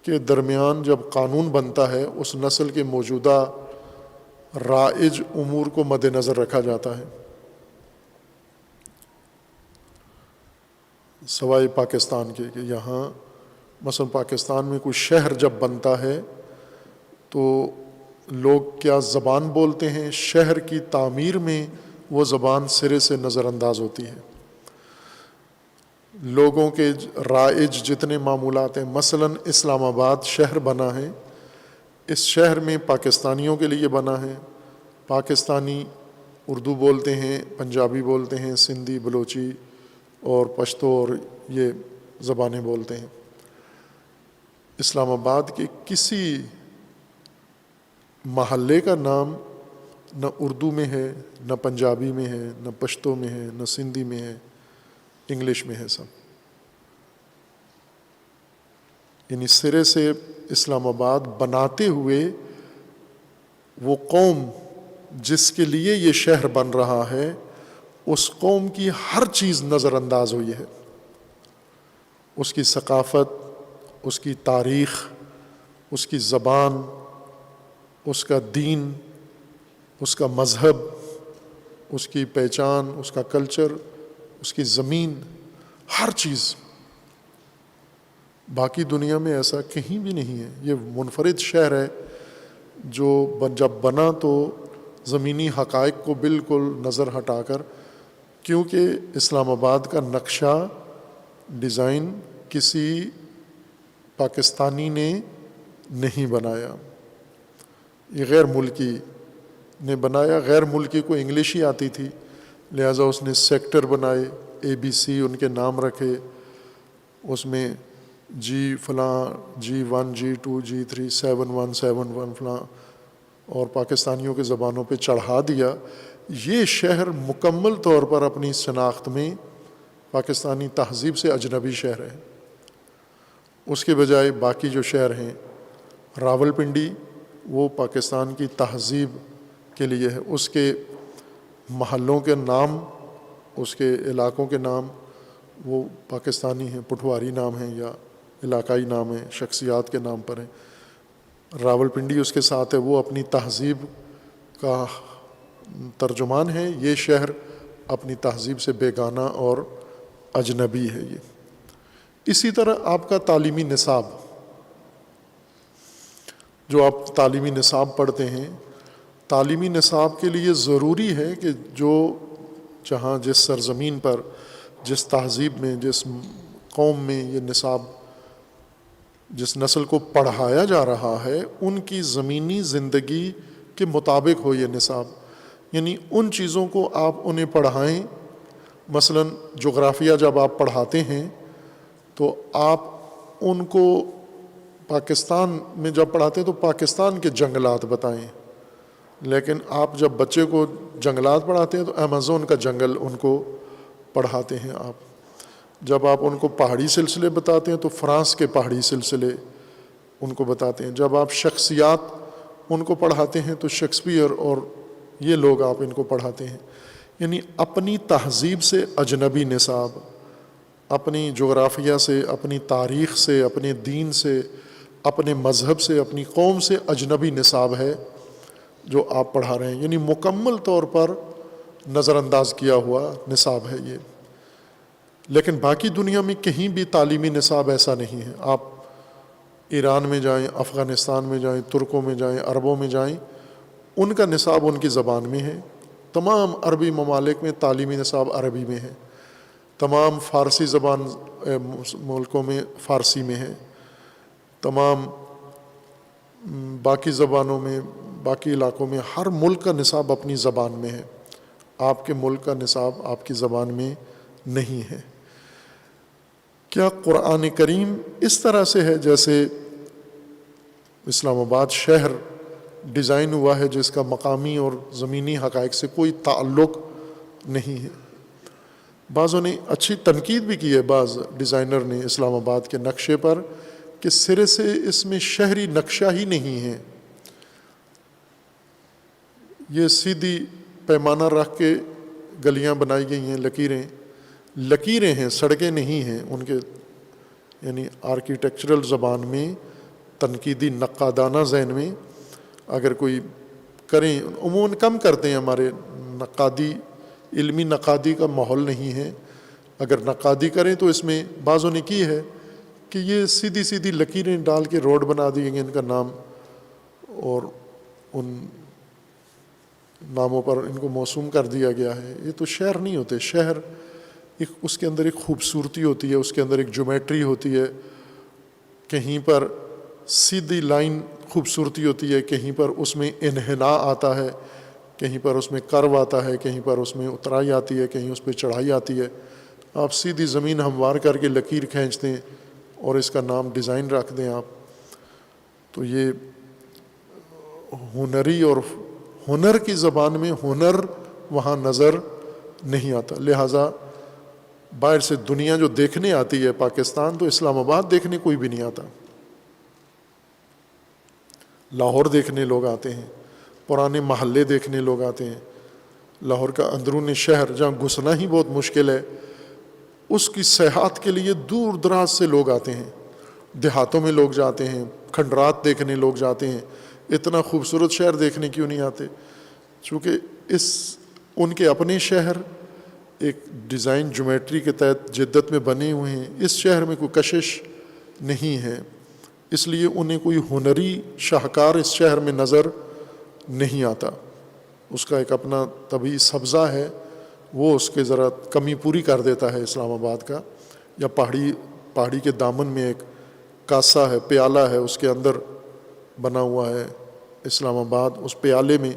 کے درمیان جب قانون بنتا ہے، اس نسل کے موجودہ رائج امور کو مد نظر رکھا جاتا ہے، سوائے پاکستان کے، کہ یہاں مثلا پاکستان میں کوئی شہر جب بنتا ہے تو لوگ کیا زبان بولتے ہیں، شہر کی تعمیر میں وہ زبان سرے سے نظر انداز ہوتی ہے۔ لوگوں کے رائج جتنے معمولات ہیں، مثلا اسلام آباد شہر بنا ہے، اس شہر میں پاکستانیوں کے لیے بنا ہے، پاکستانی اردو بولتے ہیں، پنجابی بولتے ہیں، سندھی، بلوچی اور پشتو اور یہ زبانیں بولتے ہیں۔ اسلام آباد کے کسی محلے کا نام نہ اردو میں ہے، نہ پنجابی میں ہے، نہ پشتو میں ہے، نہ سندھی میں ہے، انگلش میں ہے سب۔ یعنی سرے سے اسلام آباد بناتے ہوئے وہ قوم جس کے لیے یہ شہر بن رہا ہے، اس قوم کی ہر چیز نظر انداز ہوئی ہے، اس کی ثقافت، اس کی تاریخ، اس کی زبان، اس کا دین، اس کا مذہب، اس کی پہچان، اس کا کلچر، اس کی زمین، ہر چیز۔ باقی دنیا میں ایسا کہیں بھی نہیں ہے۔ یہ منفرد شہر ہے جو جب بنا تو زمینی حقائق کو بالکل نظر ہٹا کر، کیونکہ اسلام آباد کا نقشہ ڈیزائن کسی پاکستانی نے نہیں بنایا، یہ غیر ملکی نے بنایا۔ غیر ملکی کو انگلش ہی آتی تھی، لہٰذا اس نے سیکٹر بنائے، ABC ان کے نام رکھے، اس میں جی فلاں، G1 G2 G3 7-1 7-1 فلاں، اور پاکستانیوں کے زبانوں پہ چڑھا دیا۔ یہ شہر مکمل طور پر اپنی شناخت میں پاکستانی تہذیب سے اجنبی شہر ہے۔ اس کے بجائے باقی جو شہر ہیں، راولپنڈی وہ پاکستان کی تہذیب کے لیے ہے، اس کے محلوں کے نام، اس کے علاقوں کے نام وہ پاکستانی ہیں، پٹھواری نام ہیں یا علاقائی نام ہیں، شخصیات کے نام پر ہیں۔ راولپنڈی اس کے ساتھ ہے، وہ اپنی تہذیب کا ترجمان ہے۔ یہ شہر اپنی تہذیب سے بیگانہ اور اجنبی ہے۔ یہ اسی طرح آپ کا تعلیمی نصاب، جو آپ تعلیمی نصاب پڑھتے ہیں، تعلیمی نصاب کے لیے ضروری ہے کہ جو جہاں جس سرزمین پر، جس تہذیب میں، جس قوم میں یہ نصاب جس نسل کو پڑھایا جا رہا ہے، ان کی زمینی زندگی کے مطابق ہو یہ نصاب۔ یعنی ان چیزوں کو آپ انہیں پڑھائیں۔ مثلا جغرافیہ جب آپ پڑھاتے ہیں تو آپ ان کو پاکستان میں جب پڑھاتے ہیں تو پاکستان کے جنگلات بتائیں، لیکن آپ جب بچے کو جنگلات پڑھاتے ہیں تو ایمیزون کا جنگل ان کو پڑھاتے ہیں آپ۔ جب آپ ان کو پہاڑی سلسلے بتاتے ہیں تو فرانس کے پہاڑی سلسلے ان کو بتاتے ہیں۔ جب آپ شخصیات ان کو پڑھاتے ہیں تو شیکسپیئر اور یہ لوگ آپ ان کو پڑھاتے ہیں۔ یعنی اپنی تہذیب سے اجنبی نصاب، اپنی جغرافیہ سے، اپنی تاریخ سے، اپنے دین سے، اپنے مذہب سے، اپنی قوم سے اجنبی نصاب ہے جو آپ پڑھا رہے ہیں۔ یعنی مکمل طور پر نظر انداز کیا ہوا نصاب ہے یہ۔ لیکن باقی دنیا میں کہیں بھی تعلیمی نصاب ایسا نہیں ہے۔ آپ ایران میں جائیں، افغانستان میں جائیں، ترکوں میں جائیں، عربوں میں جائیں، ان کا نصاب ان کی زبان میں ہے۔ تمام عربی ممالک میں تعلیمی نصاب عربی میں ہے، تمام فارسی زبان ملکوں میں فارسی میں ہے، تمام باقی زبانوں میں، باقی علاقوں میں، ہر ملک کا نصاب اپنی زبان میں ہے۔ آپ کے ملک کا نصاب آپ کی زبان میں نہیں ہے۔ کیا قرآن کریم اس طرح سے ہے جیسے اسلام آباد شہر ڈیزائن ہوا ہے جس کا مقامی اور زمینی حقائق سے کوئی تعلق نہیں ہے؟ بعضوں نے اچھی تنقید بھی کی ہے، بعض ڈیزائنر نے اسلام آباد کے نقشے پر، کہ سرے سے اس میں شہری نقشہ ہی نہیں ہے۔ یہ سیدھی پیمانہ رکھ کے گلیاں بنائی گئی ہیں، لکیریں ہیں، سڑکیں نہیں ہیں ان کے۔ یعنی آرکیٹیکچرل زبان میں، تنقیدی نقادانہ ذہن میں اگر کوئی کریں، عموماً کم کرتے ہیں، ہمارے نقادی، علمی نقادی کا ماحول نہیں ہے۔ اگر نقادی کریں تو اس میں بعضوں نے کی ہے کہ یہ سیدھی سیدھی لکیریں ڈال کے روڈ بنا دی گئی، ان کا نام اور ان ناموں پر ان کو موسوم کر دیا گیا ہے۔ یہ تو شہر نہیں ہوتے۔ شہر ایک، اس کے اندر ایک خوبصورتی ہوتی ہے، اس کے اندر ایک جیومیٹری ہوتی ہے، کہیں پر سیدھی لائن خوبصورتی ہوتی ہے، کہیں پر اس میں انحناء آتا ہے، کہیں پر اس میں کرو آتا ہے، کہیں پر اس میں اترائی آتی ہے، کہیں اس پہ چڑھائی آتی ہے. آپ سیدھی زمین ہموار کر کے لکیر کھینچ دیں اور اس کا نام ڈیزائن رکھ دیں آپ، تو یہ ہنری اور ہنر کی زبان میں ہنر وہاں نظر نہیں آتا. لہٰذا باہر سے دنیا جو دیکھنے آتی ہے پاکستان، تو اسلام آباد دیکھنے کوئی بھی نہیں آتا. لاہور دیکھنے لوگ آتے ہیں، پرانے محلے دیکھنے لوگ آتے ہیں. لاہور کا اندرون شہر جہاں گھسنا ہی بہت مشکل ہے، اس کی سیاحت کے لیے دور دراز سے لوگ آتے ہیں. دیہاتوں میں لوگ جاتے ہیں، کھنڈرات دیکھنے لوگ جاتے ہیں. اتنا خوبصورت شہر دیکھنے کیوں نہیں آتے؟ چونکہ ان کے اپنے شہر ایک ڈیزائن جیومیٹری کے تحت جدت میں بنے ہوئے ہیں. اس شہر میں کوئی کشش نہیں ہے، اس لیے انہیں کوئی ہنری شاہکار اس شہر میں نظر نہیں آتا. اس کا ایک اپنا طبعی سبزہ ہے، وہ اس کے ذرا کمی پوری کر دیتا ہے اسلام آباد کا. یا پہاڑی کے دامن میں ایک کاسا ہے، پیالہ ہے، اس کے اندر بنا ہوا ہے اسلام آباد. اس پیالے میں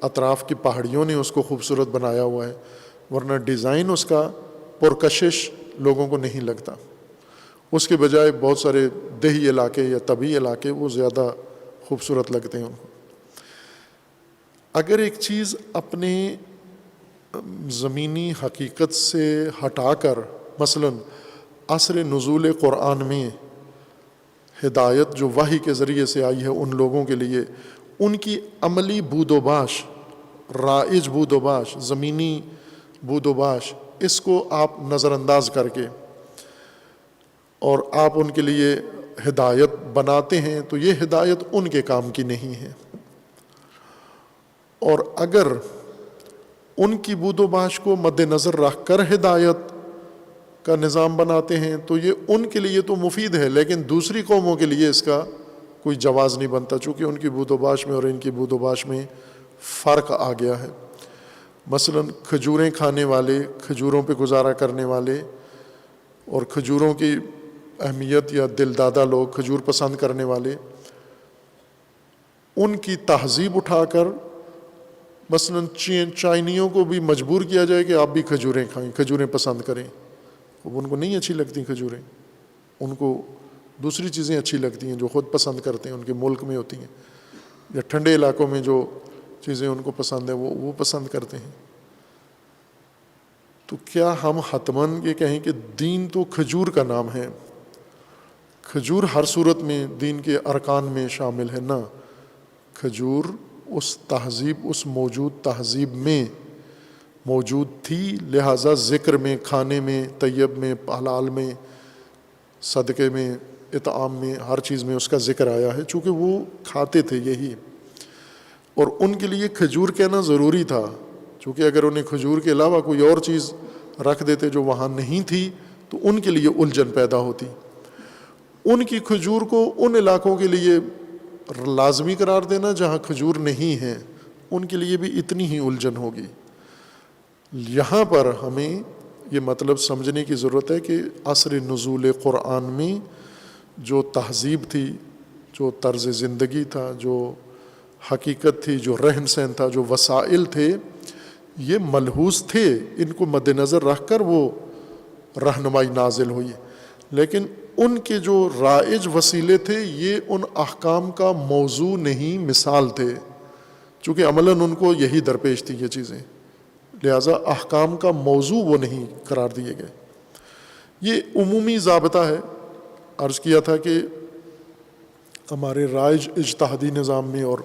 اطراف کی پہاڑیوں نے اس کو خوبصورت بنایا ہوا ہے، ورنہ ڈیزائن اس کا پرکشش لوگوں کو نہیں لگتا. اس کے بجائے بہت سارے دیہی علاقے یا طبعی علاقے وہ زیادہ خوبصورت لگتے ہیں ان کو. اگر ایک چیز اپنے زمینی حقیقت سے ہٹا کر، مثلا عصر نزول قرآن میں ہدایت جو وحی کے ذریعے سے آئی ہے ان لوگوں کے لیے، ان کی عملی بود و باش، رائج بود و باش، زمینی بود و باش، اس کو آپ نظر انداز کر کے اور آپ ان کے لیے ہدایت بناتے ہیں، تو یہ ہدایت ان کے کام کی نہیں ہے. اور اگر ان کی بود و باش کو مد نظر رکھ کر ہدایت کا نظام بناتے ہیں تو یہ ان کے لیے تو مفید ہے، لیکن دوسری قوموں کے لیے اس کا کوئی جواز نہیں بنتا، چونکہ ان کی بود و باش میں اور ان کی بود و باش میں فرق آ گیا ہے. مثلا کھجوریں کھانے والے، کھجوروں پہ گزارا کرنے والے اور کھجوروں کی اہمیت یا دل دادا لوگ، کھجور پسند کرنے والے، ان کی تہذیب اٹھا کر مثلا چائنیوں کو بھی مجبور کیا جائے کہ آپ بھی کھجوریں کھائیں، کھجوریں پسند کریں. اب ان کو نہیں اچھی لگتی کھجوریں، ان کو دوسری چیزیں اچھی لگتی ہیں جو خود پسند کرتے ہیں، ان کے ملک میں ہوتی ہیں، یا ٹھنڈے علاقوں میں جو چیزیں ان کو پسند ہیں وہ پسند کرتے ہیں. تو کیا ہم حتماً یہ کہیں کہ دین تو کھجور کا نام ہے؟ کھجور ہر صورت میں دین کے ارکان میں شامل ہے نا. کھجور اس تہذیب، اس موجود تہذیب میں موجود تھی، لہٰذا ذکر میں، کھانے میں، طیب میں، حلال میں، صدقے میں، اطعام میں، ہر چیز میں اس کا ذکر آیا ہے، چونکہ وہ کھاتے تھے یہی. اور ان کے لیے کھجور کہنا ضروری تھا، چونکہ اگر انہیں کھجور کے علاوہ کوئی اور چیز رکھ دیتے جو وہاں نہیں تھی تو ان کے لیے الجھن پیدا ہوتی. ان کی کھجور کو ان علاقوں کے لیے لازمی قرار دینا جہاں کھجور نہیں ہے، ان کے لیے بھی اتنی ہی الجھن ہوگی. یہاں پر ہمیں یہ مطلب سمجھنے کی ضرورت ہے کہ عصر نزول قرآن میں جو تہذیب تھی، جو طرز زندگی تھا، جو حقیقت تھی، جو رہن سہن تھا، جو وسائل تھے، یہ ملحوظ تھے. ان کو مد نظر رکھ کر وہ رہنمائی نازل ہوئی، لیکن ان کے جو رائج وسیلے تھے یہ ان احکام کا موضوع نہیں، مثال تھے، چونکہ عملاً ان کو یہی درپیش تھی یہ چیزیں، لہٰذا احکام کا موضوع وہ نہیں قرار دیے گئے. یہ عمومی ضابطہ ہے. عرض کیا تھا کہ ہمارے رائج اجتہادی نظام میں اور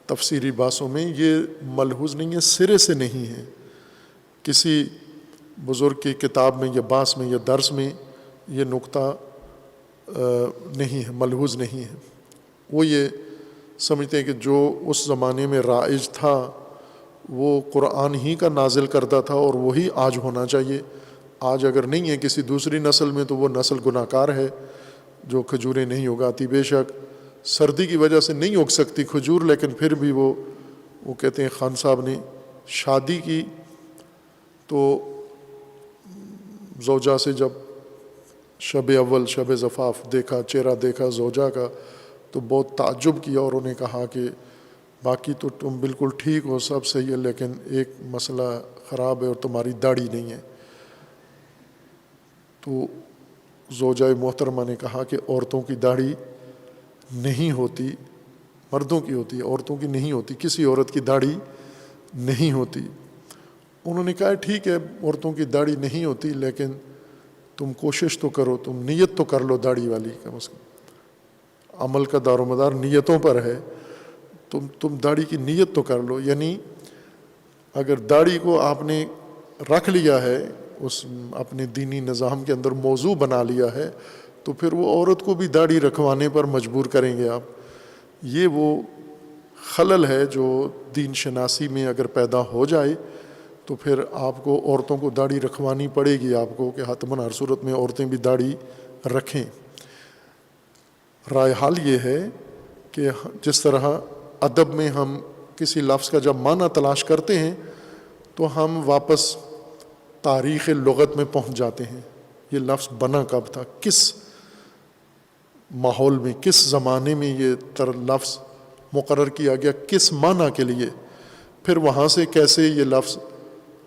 تفسیری بحثوں میں یہ ملحوظ نہیں ہے، سرے سے نہیں ہے. کسی بزرگ کی کتاب میں یا بحث میں یا درس میں یہ نقطہ نہیں ہے، ملحوظ نہیں ہے. وہ یہ سمجھتے ہیں کہ جو اس زمانے میں رائج تھا وہ قرآن ہی کا نازل کرتا تھا اور وہی آج ہونا چاہیے. آج اگر نہیں ہے کسی دوسری نسل میں تو وہ نسل گناہ کار ہے جو کھجوریں نہیں اگاتی. بے شک سردی کی وجہ سے نہیں اگ سکتی کھجور، لیکن پھر بھی وہ کہتے ہیں خان صاحب نے شادی کی تو زوجہ سے جب شب اول، شب زفاف دیکھا، چہرہ دیکھا زوجہ کا، تو بہت تعجب کیا اور انہیں کہا کہ باقی تو تم بالکل ٹھیک ہو، سب صحیح ہے، لیکن ایک مسئلہ خراب ہے اور تمہاری داڑھی نہیں ہے۔ تو زوجہ محترمہ نے کہا کہ عورتوں کی داڑھی نہیں ہوتی، مردوں کی ہوتی ہے، عورتوں کی نہیں ہوتی، کسی عورت کی داڑھی نہیں ہوتی۔ انہوں نے کہا ٹھیک ہے عورتوں کی داڑھی نہیں ہوتی، لیکن تم کوشش تو کرو، تم نیت تو کر لو داڑھی والی، کم از کم عمل کا دار و مدار نیتوں پر ہے، تم داڑھی کی نیت تو کر لو۔ یعنی اگر داڑھی کو آپ نے رکھ لیا ہے، اس اپنے دینی نظام کے اندر موضوع بنا لیا ہے، تو پھر وہ عورت کو بھی داڑھی رکھوانے پر مجبور کریں گے آپ۔ یہ وہ خلل ہے جو دین شناسی میں اگر پیدا ہو جائے تو پھر آپ کو عورتوں کو داڑھی رکھوانی پڑے گی، آپ کو کہ حتماً ہر صورت میں عورتیں بھی داڑھی رکھیں۔ رائے حل یہ ہے کہ جس طرح ادب میں ہم کسی لفظ کا جب معنی تلاش کرتے ہیں تو ہم واپس تاریخ لغت میں پہنچ جاتے ہیں، یہ لفظ بنا کب تھا، کس ماحول میں، کس زمانے میں یہ لفظ مقرر کیا گیا، کس معنی کے لیے، پھر وہاں سے کیسے یہ لفظ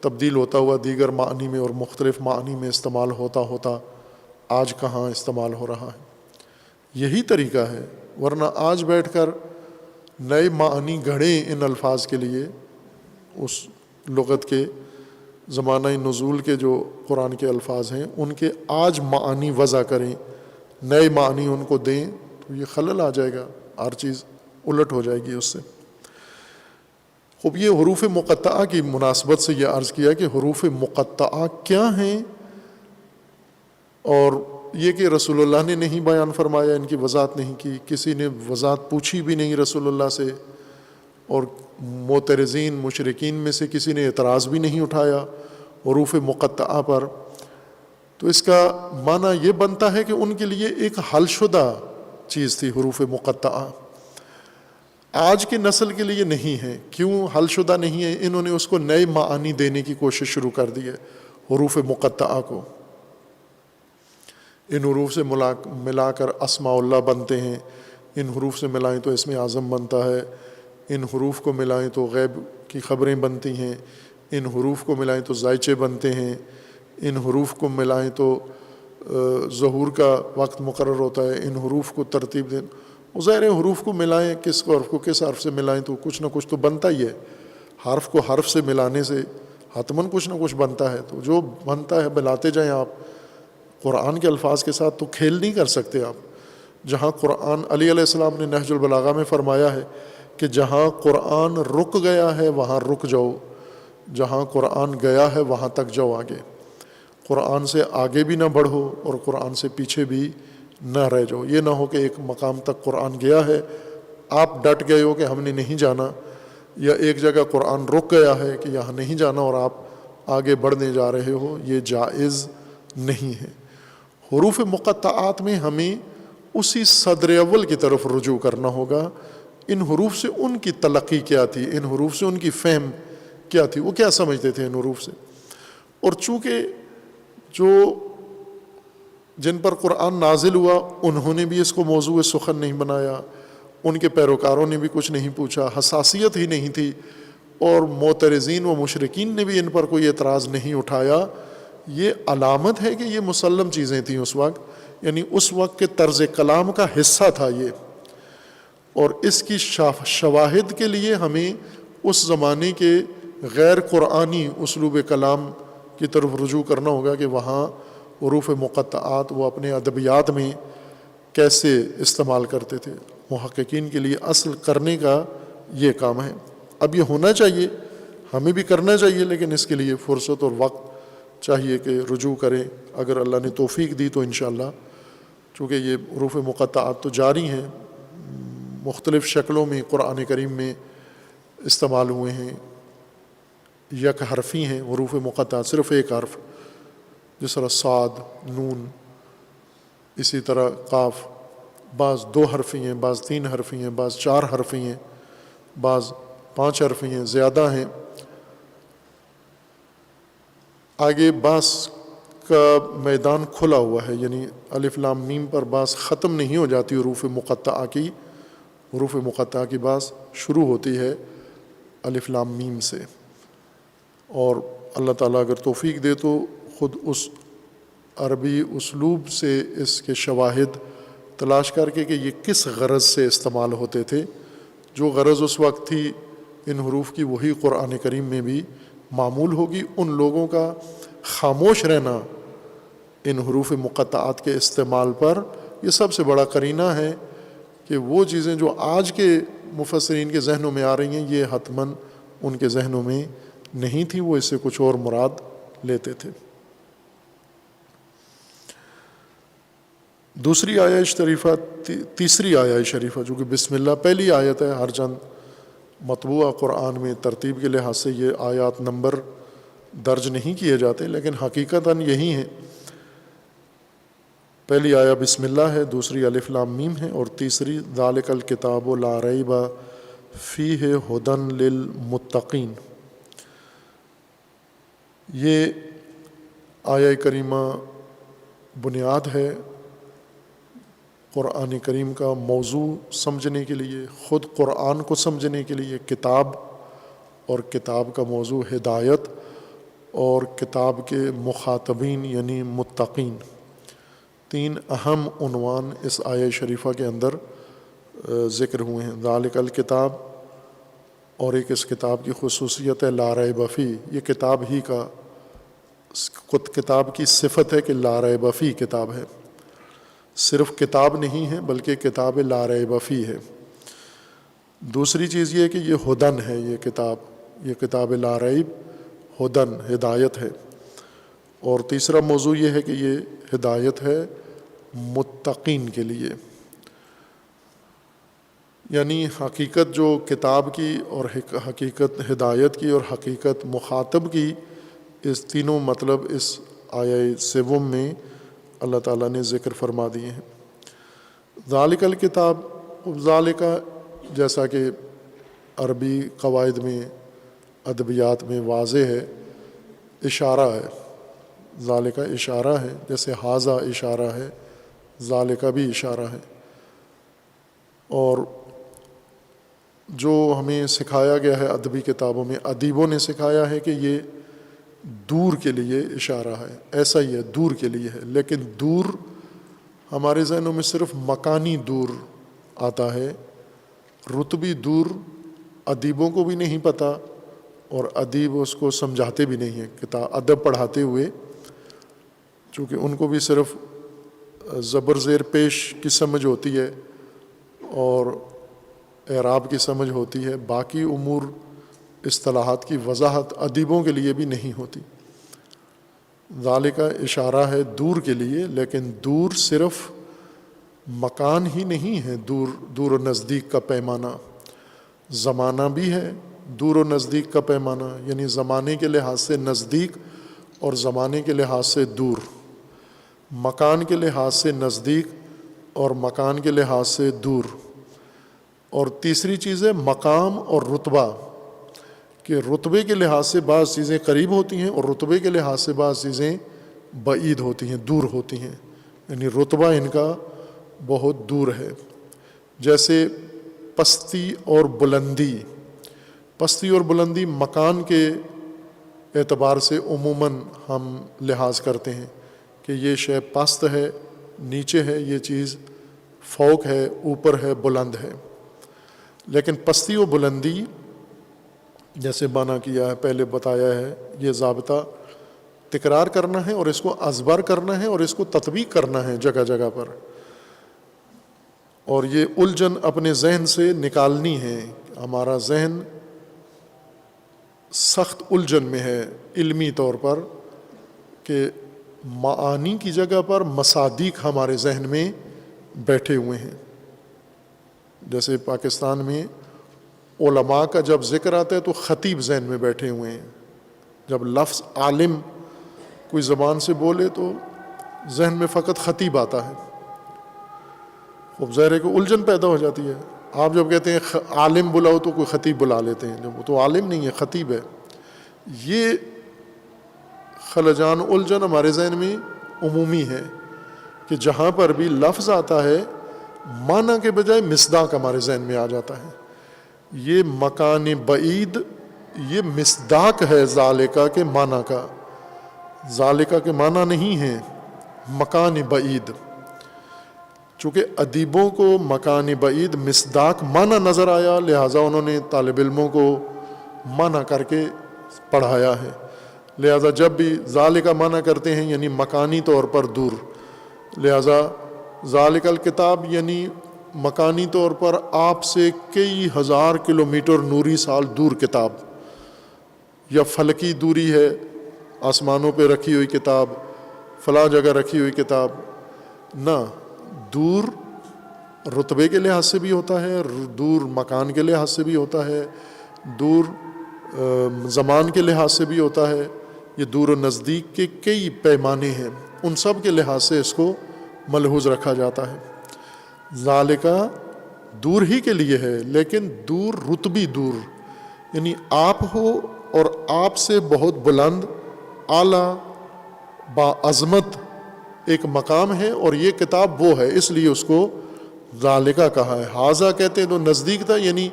تبدیل ہوتا ہوا دیگر معنی میں اور مختلف معنی میں استعمال ہوتا ہوتا آج کہاں استعمال ہو رہا ہے۔ یہی طریقہ ہے، ورنہ آج بیٹھ کر نئے معنی گھڑیں ان الفاظ کے لیے، اس لغت کے زمانہ نزول کے جو قرآن کے الفاظ ہیں ان کے آج معنی وضع کریں، نئے معنی ان کو دیں، تو یہ خلل آ جائے گا، ہر چیز الٹ ہو جائے گی اس سے۔ خوب یہ حروف مقطعہ کی مناسبت سے یہ عرض کیا کہ حروف مقطعہ کیا ہیں، اور یہ کہ رسول اللہ نے نہیں بیان فرمایا، ان کی وضاحت نہیں کی، کسی نے وضاحت پوچھی بھی نہیں رسول اللہ سے، اور معترضین مشرکین میں سے کسی نے اعتراض بھی نہیں اٹھایا حروف مقطعہ پر، تو اس کا معنی یہ بنتا ہے کہ ان کے لیے ایک حل شدہ چیز تھی حروف مقطعہ، آج کی نسل کے لیے نہیں ہے۔ کیوں حل شدہ نہیں ہے؟ انہوں نے اس کو نئے معانی دینے کی کوشش شروع کر دی ہے حروف مقطعہ کو، ان حروف سے ملا کر اسماء اللہ بنتے ہیں، ان حروف سے ملائیں تو اسم اعظم بنتا ہے، ان حروف کو ملائیں تو غیب کی خبریں بنتی ہیں، ان حروف کو ملائیں تو ذائچے بنتے ہیں، ان حروف کو ملائیں تو ظہور کا وقت مقرر ہوتا ہے، ان حروف کو ترتیب دیں، ظاہر حروف کو ملائیں، کس حرف کو کس حرف سے ملائیں تو کچھ نہ کچھ تو بنتا ہی ہے، حرف کو حرف سے ملانے سے حتماً کچھ نہ کچھ بنتا ہے، تو جو بنتا ہے ملاتے جائیں آپ۔ قرآن کے الفاظ کے ساتھ تو کھیل نہیں کر سکتے آپ۔ جہاں قرآن، علی علیہ السلام نے نہج البلاغہ میں فرمایا ہے کہ جہاں قرآن رک گیا ہے وہاں رک جاؤ، جہاں قرآن گیا ہے وہاں تک جاؤ آگے، قرآن سے آگے بھی نہ بڑھو اور قرآن سے پیچھے بھی نہ رہ جاؤ۔ یہ نہ ہو کہ ایک مقام تک قرآن گیا ہے، آپ ڈٹ گئے ہو کہ ہم نے نہیں جانا، یا ایک جگہ قرآن رک گیا ہے کہ یہاں نہیں جانا اور آپ آگے بڑھنے جا رہے ہو، یہ جائز نہیں ہے۔ حروف مقطعات میں ہمیں اسی صدر اول کی طرف رجوع کرنا ہوگا، ان حروف سے ان کی تلقی کیا تھی، ان حروف سے ان کی فہم کیا تھی، وہ کیا سمجھتے تھے ان حروف سے۔ اور چونکہ جو جن پر قرآن نازل ہوا انہوں نے بھی اس کو موضوع سخن نہیں بنایا، ان کے پیروکاروں نے بھی کچھ نہیں پوچھا، حساسیت ہی نہیں تھی، اور معترضین و مشرکین نے بھی ان پر کوئی اعتراض نہیں اٹھایا، یہ علامت ہے کہ یہ مسلم چیزیں تھیں اس وقت، یعنی اس وقت کے طرز کلام کا حصہ تھا یہ، اور اس کی شواہد کے لیے ہمیں اس زمانے کے غیر قرآنی اسلوب کلام کی طرف رجوع کرنا ہوگا کہ وہاں حروف مقطعات وہ اپنے ادبیات میں کیسے استعمال کرتے تھے۔ محققین کے لیے اصل کرنے کا یہ کام ہے۔ اب یہ ہونا چاہیے، ہمیں بھی کرنا چاہیے، لیکن اس کے لیے فرصت اور وقت چاہیے کہ رجوع کریں، اگر اللہ نے توفیق دی تو انشاءاللہ، چونکہ یہ حروف مقطعات تو جاری ہیں، مختلف شکلوں میں قرآن کریم میں استعمال ہوئے ہیں، یک حرفی ہیں حروف مقطعات، صرف ایک حرف، جس طرح صاد، نون، اسی طرح قاف، بعض 2 حرفی ہیں، بعض 3 حرفی ہیں، بعض 4 حرفی ہیں، بعض 5 حرفی ہیں، زیادہ ہیں۔ آگے بعض کا میدان کھلا ہوا ہے، یعنی الف لام میم پر بعض ختم نہیں ہو جاتی حروف مقطعہ کی، حروف مقطعہ کی بات شروع ہوتی ہے الف لام میم سے، اور اللہ تعالیٰ اگر توفیق دے تو خود اس عربی اسلوب سے اس کے شواہد تلاش کر کے کہ یہ کس غرض سے استعمال ہوتے تھے، جو غرض اس وقت تھی ان حروف کی وہی قرآن کریم میں بھی معمول ہوگی۔ ان لوگوں کا خاموش رہنا ان حروف مقطعات کے استعمال پر یہ سب سے بڑا قرینہ ہے کہ وہ چیزیں جو آج کے مفسرین کے ذہنوں میں آ رہی ہیں یہ حتماً ان کے ذہنوں میں نہیں تھی، وہ اس سے کچھ اور مراد لیتے تھے۔ دوسری آیہ شریفہ، تیسری آیہ شریفہ جو کہ بسم اللہ پہلی آیت ہے، ہر چند مطبوعہ قرآن میں ترتیب کے لحاظ سے یہ آیات نمبر درج نہیں کیے جاتے، لیکن حقیقتاً یہی ہیں۔ پہلی آیہ بسم اللہ ہے، دوسری الف لام میم ہے، اور تیسری ذالک الکتاب لا ریب فیہ ھدی للمتقین۔ یہ آیہ کریمہ بنیاد ہے قرآن کریم کا موضوع سمجھنے کے لیے، خود قرآن کو سمجھنے کے لیے۔ کتاب اور کتاب کا موضوع ہدایت اور کتاب کے مخاطبین یعنی متقین، تین اہم عنوان اس آیہ شریفہ کے اندر ذکر ہوئے ہیں۔ ذالک الکتاب، اور ایک اس کتاب کی خصوصیت ہے لا ریب فیہ، یہ کتاب ہی کا کتاب کی صفت ہے کہ لا ریب فیہ کتاب ہے، صرف کتاب نہیں ہے بلکہ کتاب لا ریب فیہ ہے۔ دوسری چیز یہ ہے کہ یہ ھدن ہے، یہ کتاب لا ریب ھدن ہدایت ہے، اور تیسرا موضوع یہ ہے کہ یہ ہدایت ہے متقین کے لیے، یعنی حقیقت جو کتاب کی اور حقیقت ہدایت کی اور حقیقت مخاطب کی، اس تینوں مطلب اس آیہ سوم میں اللہ تعالیٰ نے ذکر فرما دیے ہیں۔ ذالک الکتاب، ذالک جیسا کہ عربی قواعد میں ادبیات میں واضح ہے، اشارہ ہے، ذالک اشارہ ہے، جیسے ھذا اشارہ ہے، ذالک بھی اشارہ ہے۔ اور جو ہمیں سکھایا گیا ہے ادبی کتابوں میں، ادیبوں نے سکھایا ہے کہ یہ دور کے لیے اشارہ ہے، ایسا ہی ہے، دور کے لیے ہے، لیکن دور ہمارے ذہنوں میں صرف مکانی دور آتا ہے، رتبی دور ادیبوں کو بھی نہیں پتہ، اور ادیب اس کو سمجھاتے بھی نہیں ہیں کتاب ادب پڑھاتے ہوئے، چونکہ ان کو بھی صرف زبر زیر پیش کی سمجھ ہوتی ہے اور اعراب کی سمجھ ہوتی ہے، باقی امور اصطلاحات کی وضاحت ادیبوں کے لیے بھی نہیں ہوتی۔ ذالک اشارہ ہے دور کے لیے، لیکن دور صرف مکان ہی نہیں ہے، دور و نزدیک کا پیمانہ، زمانہ بھی ہے دور و نزدیک کا پیمانہ، یعنی زمانے کے لحاظ سے نزدیک اور زمانے کے لحاظ سے دور، مکان کے لحاظ سے نزدیک اور مکان کے لحاظ سے دور، اور تیسری چیز ہے مقام اور رتبہ، کہ رتبے کے لحاظ سے بعض چیزیں قریب ہوتی ہیں اور رتبے کے لحاظ سے بعض چیزیں بعید ہوتی ہیں، دور ہوتی ہیں، یعنی رتبہ ان کا بہت دور ہے۔ جیسے پستی اور بلندی، پستی اور بلندی مکان کے اعتبار سے عموماً ہم لحاظ کرتے ہیں کہ یہ شے پست ہے، نیچے ہے، یہ چیز فوق ہے، اوپر ہے، بلند ہے، لیکن پستی و بلندی جیسے بنا کیا ہے، پہلے بتایا ہے، یہ ضابطہ تکرار کرنا ہے اور اس کو ازبر کرنا ہے اور اس کو تطبیق کرنا ہے جگہ جگہ پر، اور یہ الجھن اپنے ذہن سے نکالنی ہے۔ ہمارا ذہن سخت الجھن میں ہے علمی طور پر کہ معانی کی جگہ پر مصادیق ہمارے ذہن میں بیٹھے ہوئے ہیں۔ جیسے پاکستان میں علماء کا جب ذکر آتا ہے تو خطیب ذہن میں بیٹھے ہوئے ہیں، جب لفظ عالم کوئی زبان سے بولے تو ذہن میں فقط خطیب آتا ہے، خوب ظاہر ہے کہ الجھن پیدا ہو جاتی ہے۔ آپ جب کہتے ہیں عالم بلاؤ تو کوئی خطیب بلا لیتے ہیں، جب وہ تو عالم نہیں ہے، خطیب ہے۔ یہ خلجان الجھن ہمارے ذہن میں عمومی ہے کہ جہاں پر بھی لفظ آتا ہے معنی کے بجائے مصداق ہمارے ذہن میں آ جاتا ہے. یہ مکان بعید یہ مصداق ہے ذالکہ کے معنی کا، ذالکہ کے معنی نہیں ہے مکان بعید. چونکہ ادیبوں کو مکان بعید مصداق معنی نظر آیا، لہٰذا انہوں نے طالب علموں کو معنی کر کے پڑھایا ہے. لہٰذا جب بھی ذالکہ معنی کرتے ہیں یعنی مکانی طور پر دور، لہٰذا ذالک الکتاب یعنی مکانی طور پر آپ سے کئی ہزار کلومیٹر نوری سال دور کتاب، یا فلکی دوری ہے آسمانوں پہ رکھی ہوئی کتاب، فلاں جگہ رکھی ہوئی کتاب. نہ، دور رتبے کے لحاظ سے بھی ہوتا ہے، دور مکان کے لحاظ سے بھی ہوتا ہے، دور زمان کے لحاظ سے بھی ہوتا ہے. یہ دور و نزدیک کے کئی پیمانے ہیں، ان سب کے لحاظ سے اس کو ملحوظ رکھا جاتا ہے. ذالکہ دور ہی کے لیے ہے، لیکن دور رتبی دور، یعنی آپ ہو اور آپ سے بہت بلند اعلیٰ باعظمت ایک مقام ہے، اور یہ کتاب وہ ہے، اس لیے اس کو ذالکہ کہا ہے. حاذا کہتے ہیں تو نزدیک تھا، یعنی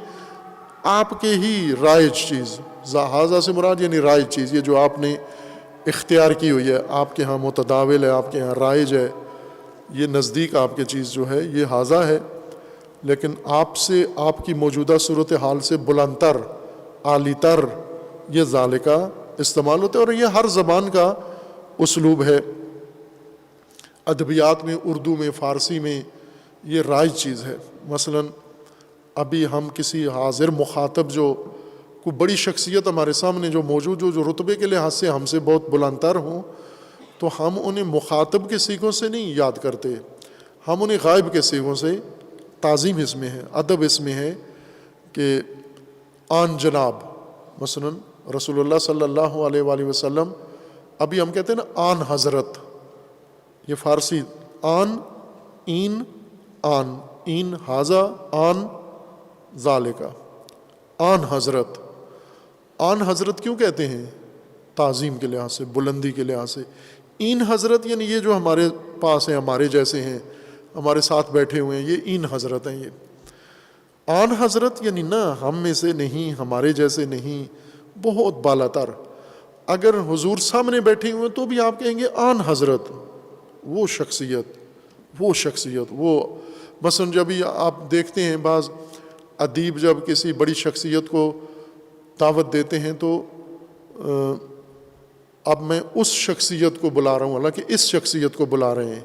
آپ کے ہی رائج چیز. حاذا سے مراد یعنی رائج چیز، یہ جو آپ نے اختیار کی ہوئی ہے، آپ کے ہاں متداول ہے، آپ کے ہاں رائج ہے، یہ نزدیک آپ کی چیز جو ہے یہ حاذا ہے. لیکن آپ سے آپ کی موجودہ صورتحال سے بلند تر، عالی تر، یہ ذالکہ استعمال ہوتا ہے. اور یہ ہر زبان کا اسلوب ہے. ادبیات میں، اردو میں، فارسی میں یہ رائج چیز ہے. مثلا ابھی ہم کسی حاضر مخاطب جو کوئی بڑی شخصیت ہمارے سامنے جو موجود جو رتبے کے لحاظ سے ہم سے بہت بلند تر ہوں، تو ہم انہیں مخاطب کے صیغوں سے نہیں یاد کرتے، ہم انہیں غائب کے صیغوں سے. تعظیم اس میں ہے، ادب اس میں ہے کہ آن جناب، مثلا رسول اللہ صلی اللہ علیہ وآلہ وسلم، ابھی ہم کہتے ہیں نا آن حضرت، یہ فارسی آن، این، آن، این حاذا، آن ذالکہ، آن حضرت. آن حضرت کیوں کہتے ہیں؟ تعظیم کے لحاظ سے، بلندی کے لحاظ سے. این حضرت یعنی یہ جو ہمارے پاس ہیں، ہمارے جیسے ہیں، ہمارے ساتھ بیٹھے ہوئے ہیں، یہ این حضرت ہیں. یہ آن حضرت یعنی نہ ہم میں سے نہیں، ہمارے جیسے نہیں، بہت بالا تر. اگر حضور سامنے بیٹھے ہوئے تو بھی آپ کہیں گے آن حضرت، وہ شخصیت، وہ شخصیت. وہ مثلا جب آپ دیکھتے ہیں بعض ادیب جب کسی بڑی شخصیت کو دعوت دیتے ہیں تو اب میں اس شخصیت کو بلا رہا ہوں، حالانکہ اس شخصیت کو بلا رہے ہیں.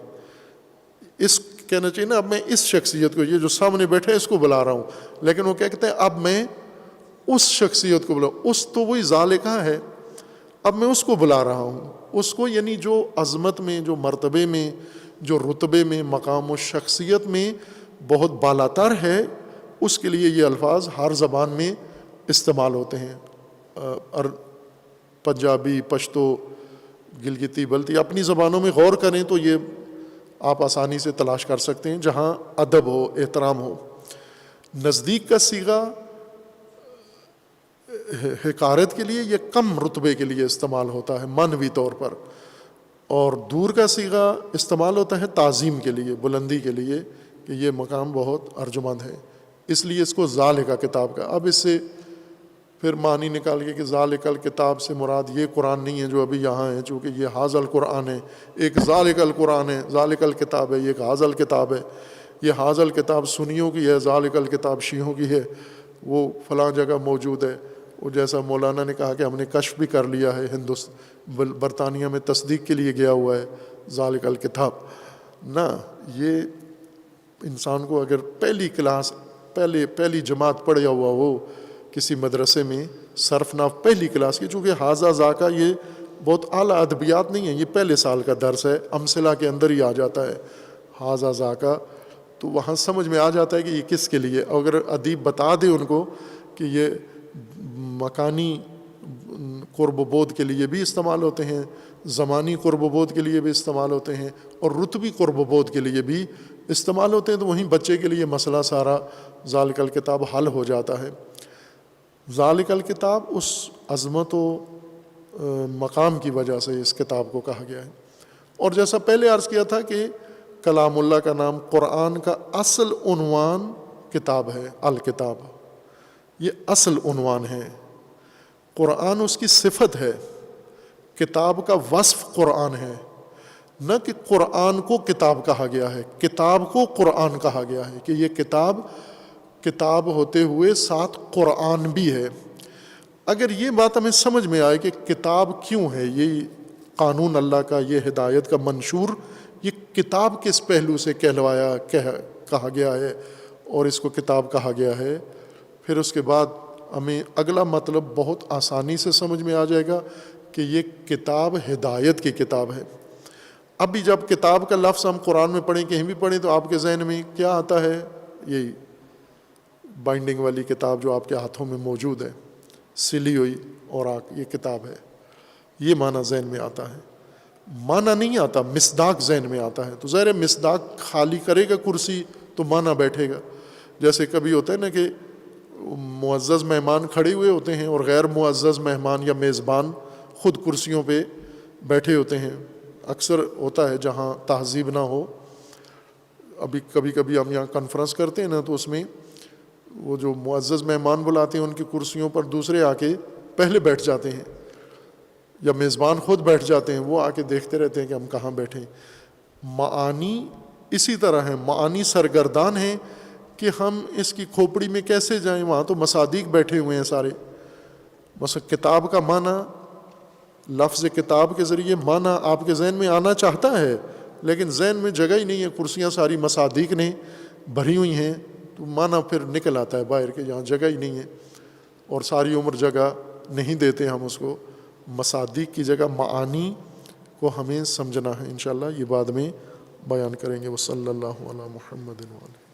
اس کہنا چاہیے نا اب میں اس شخصیت کو، یہ جو سامنے بیٹھا ہے اس کو بلا رہا ہوں، لیکن وہ کیا کہتے ہیں اب میں اس شخصیت کو بلا، اس تو وہی ذالکہ ہے، اب میں اس کو بلا رہا ہوں. اس کو یعنی جو عظمت میں، جو مرتبے میں، جو رتبے میں، مقام و شخصیت میں بہت بالا تر ہے، اس کے لیے یہ الفاظ ہر زبان میں استعمال ہوتے ہیں. اور پنجابی، پشتو، گلگتی، بلتی، اپنی زبانوں میں غور کریں تو یہ آپ آسانی سے تلاش کر سکتے ہیں جہاں ادب ہو، احترام ہو. نزدیک کا صیغہ حقارت کے لیے، یہ کم رتبے کے لیے استعمال ہوتا ہے معنوی طور پر، اور دور کا صیغہ استعمال ہوتا ہے تعظیم کے لیے، بلندی کے لیے، کہ یہ مقام بہت ارجمند ہے. اس لیے اس کو ذالکہ کتاب کا. اب اس سے پھر معنی نکال کے کہ ذالک الکتاب سے مراد یہ قرآن نہیں ہے جو ابھی یہاں ہے، چونکہ یہ حاذا القرآن ہے، ایک ذالک القرآن ہے، ذالک الکتاب ہے، یہ ایک حاذا الکتاب ہے. یہ حاذا الکتاب سنیوں کی ہے، ذالک الکتاب شیعوں کی ہے، وہ فلاں جگہ موجود ہے. وہ جیسا مولانا نے کہا کہ ہم نے کشف بھی کر لیا ہے، برطانیہ میں تصدیق کے لیے گیا ہوا ہے ذالک الکتاب. نہ، یہ انسان کو اگر پہلی کلاس، پہلی جماعت پڑھا ہوا ہو کسی مدرسے میں، صرف ناف پہلی کلاس کی، چونکہ حاذا ذاکا یہ بہت اعلیٰ ادبیات نہیں ہیں، یہ پہلے سال کا درس ہے، امثلہ کے اندر ہی آ جاتا ہے حاذا ذاکا، تو وہاں سمجھ میں آ جاتا ہے کہ یہ کس کے لیے. اگر ادیب بتا دے ان کو کہ یہ مکانی قرب و بود کے لیے بھی استعمال ہوتے ہیں، زمانی قرب و بود کے لیے بھی استعمال ہوتے ہیں، اور رتبی قرب و بود کے لیے بھی استعمال ہوتے ہیں، تو وہیں بچے کے لیے مسئلہ سارا ذالک الکتاب حل ہو جاتا ہے. ذالک الکتاب اس عظمت و مقام کی وجہ سے اس کتاب کو کہا گیا ہے. اور جیسا پہلے عرض کیا تھا کہ کلام اللہ کا نام قرآن کا اصل عنوان کتاب ہے، الکتاب، یہ اصل عنوان ہے۔ قرآن اس کی صفت ہے، کتاب کا وصف قرآن ہے، نہ کہ قرآن کو کتاب کہا گیا ہے، کتاب کو قرآن کہا گیا ہے کہ یہ کتاب ہوتے ہوئے ساتھ قرآن بھی ہے۔ اگر یہ بات ہمیں سمجھ میں آئے کہ کتاب کیوں ہے، یہ قانون اللہ کا، یہ ہدایت کا منشور، یہ کتاب کس پہلو سے کہا گیا ہے اور اس کو کتاب کہا گیا ہے، پھر اس کے بعد ہمیں اگلا مطلب بہت آسانی سے سمجھ میں آ جائے گا کہ یہ کتاب ہدایت کی کتاب ہے۔ اب بھی جب کتاب کا لفظ ہم قرآن میں پڑھیں، کہیں بھی پڑھیں، تو آپ کے ذہن میں کیا آتا ہے؟ یہی بائنڈنگ والی کتاب جو آپ کے ہاتھوں میں موجود ہے، سلی ہوئی اوراق، یہ کتاب ہے، یہ معنی ذہن میں آتا ہے۔ معنی نہیں آتا، مصداق ذہن میں آتا ہے۔ تو ظاہر ہے مصداق خالی کرے گا کرسی تو معنی بیٹھے گا۔ جیسے کبھی ہوتا ہے نا کہ معزز مہمان کھڑے ہوئے ہوتے ہیں اور غیر معزز مہمان یا میزبان خود کرسیوں پہ بیٹھے ہوتے ہیں۔ اکثر ہوتا ہے جہاں تہذیب نہ ہو، ابھی کبھی ہم یہاں کانفرنس کرتے ہیں نا، تو اس میں وہ جو معزز مہمان بلاتے ہیں ان کی کرسیوں پر دوسرے آ کے پہلے بیٹھ جاتے ہیں، یا میزبان خود بیٹھ جاتے ہیں، وہ آ کے دیکھتے رہتے ہیں کہ ہم کہاں بیٹھیں۔ معانی اسی طرح ہیں، معانی سرگردان ہیں کہ ہم اس کی کھوپڑی میں کیسے جائیں، وہاں تو مصادیق بیٹھے ہوئے ہیں سارے۔ بس کتاب کا معنی، لفظ کتاب کے ذریعے معنی آپ کے ذہن میں آنا چاہتا ہے، لیکن ذہن میں جگہ ہی نہیں ہے، کرسیاں ساری مصادیق نے بھری ہوئی ہیں، تو معنی پھر نکل آتا ہے باہر کہ یہاں جگہ ہی نہیں ہے، اور ساری عمر جگہ نہیں دیتے ہم اس کو۔ مصادیق کی جگہ معانی کو ہمیں سمجھنا ہے، انشاءاللہ یہ بعد میں بیان کریں گے۔ وصلی اللہ علی محمد وعلیہ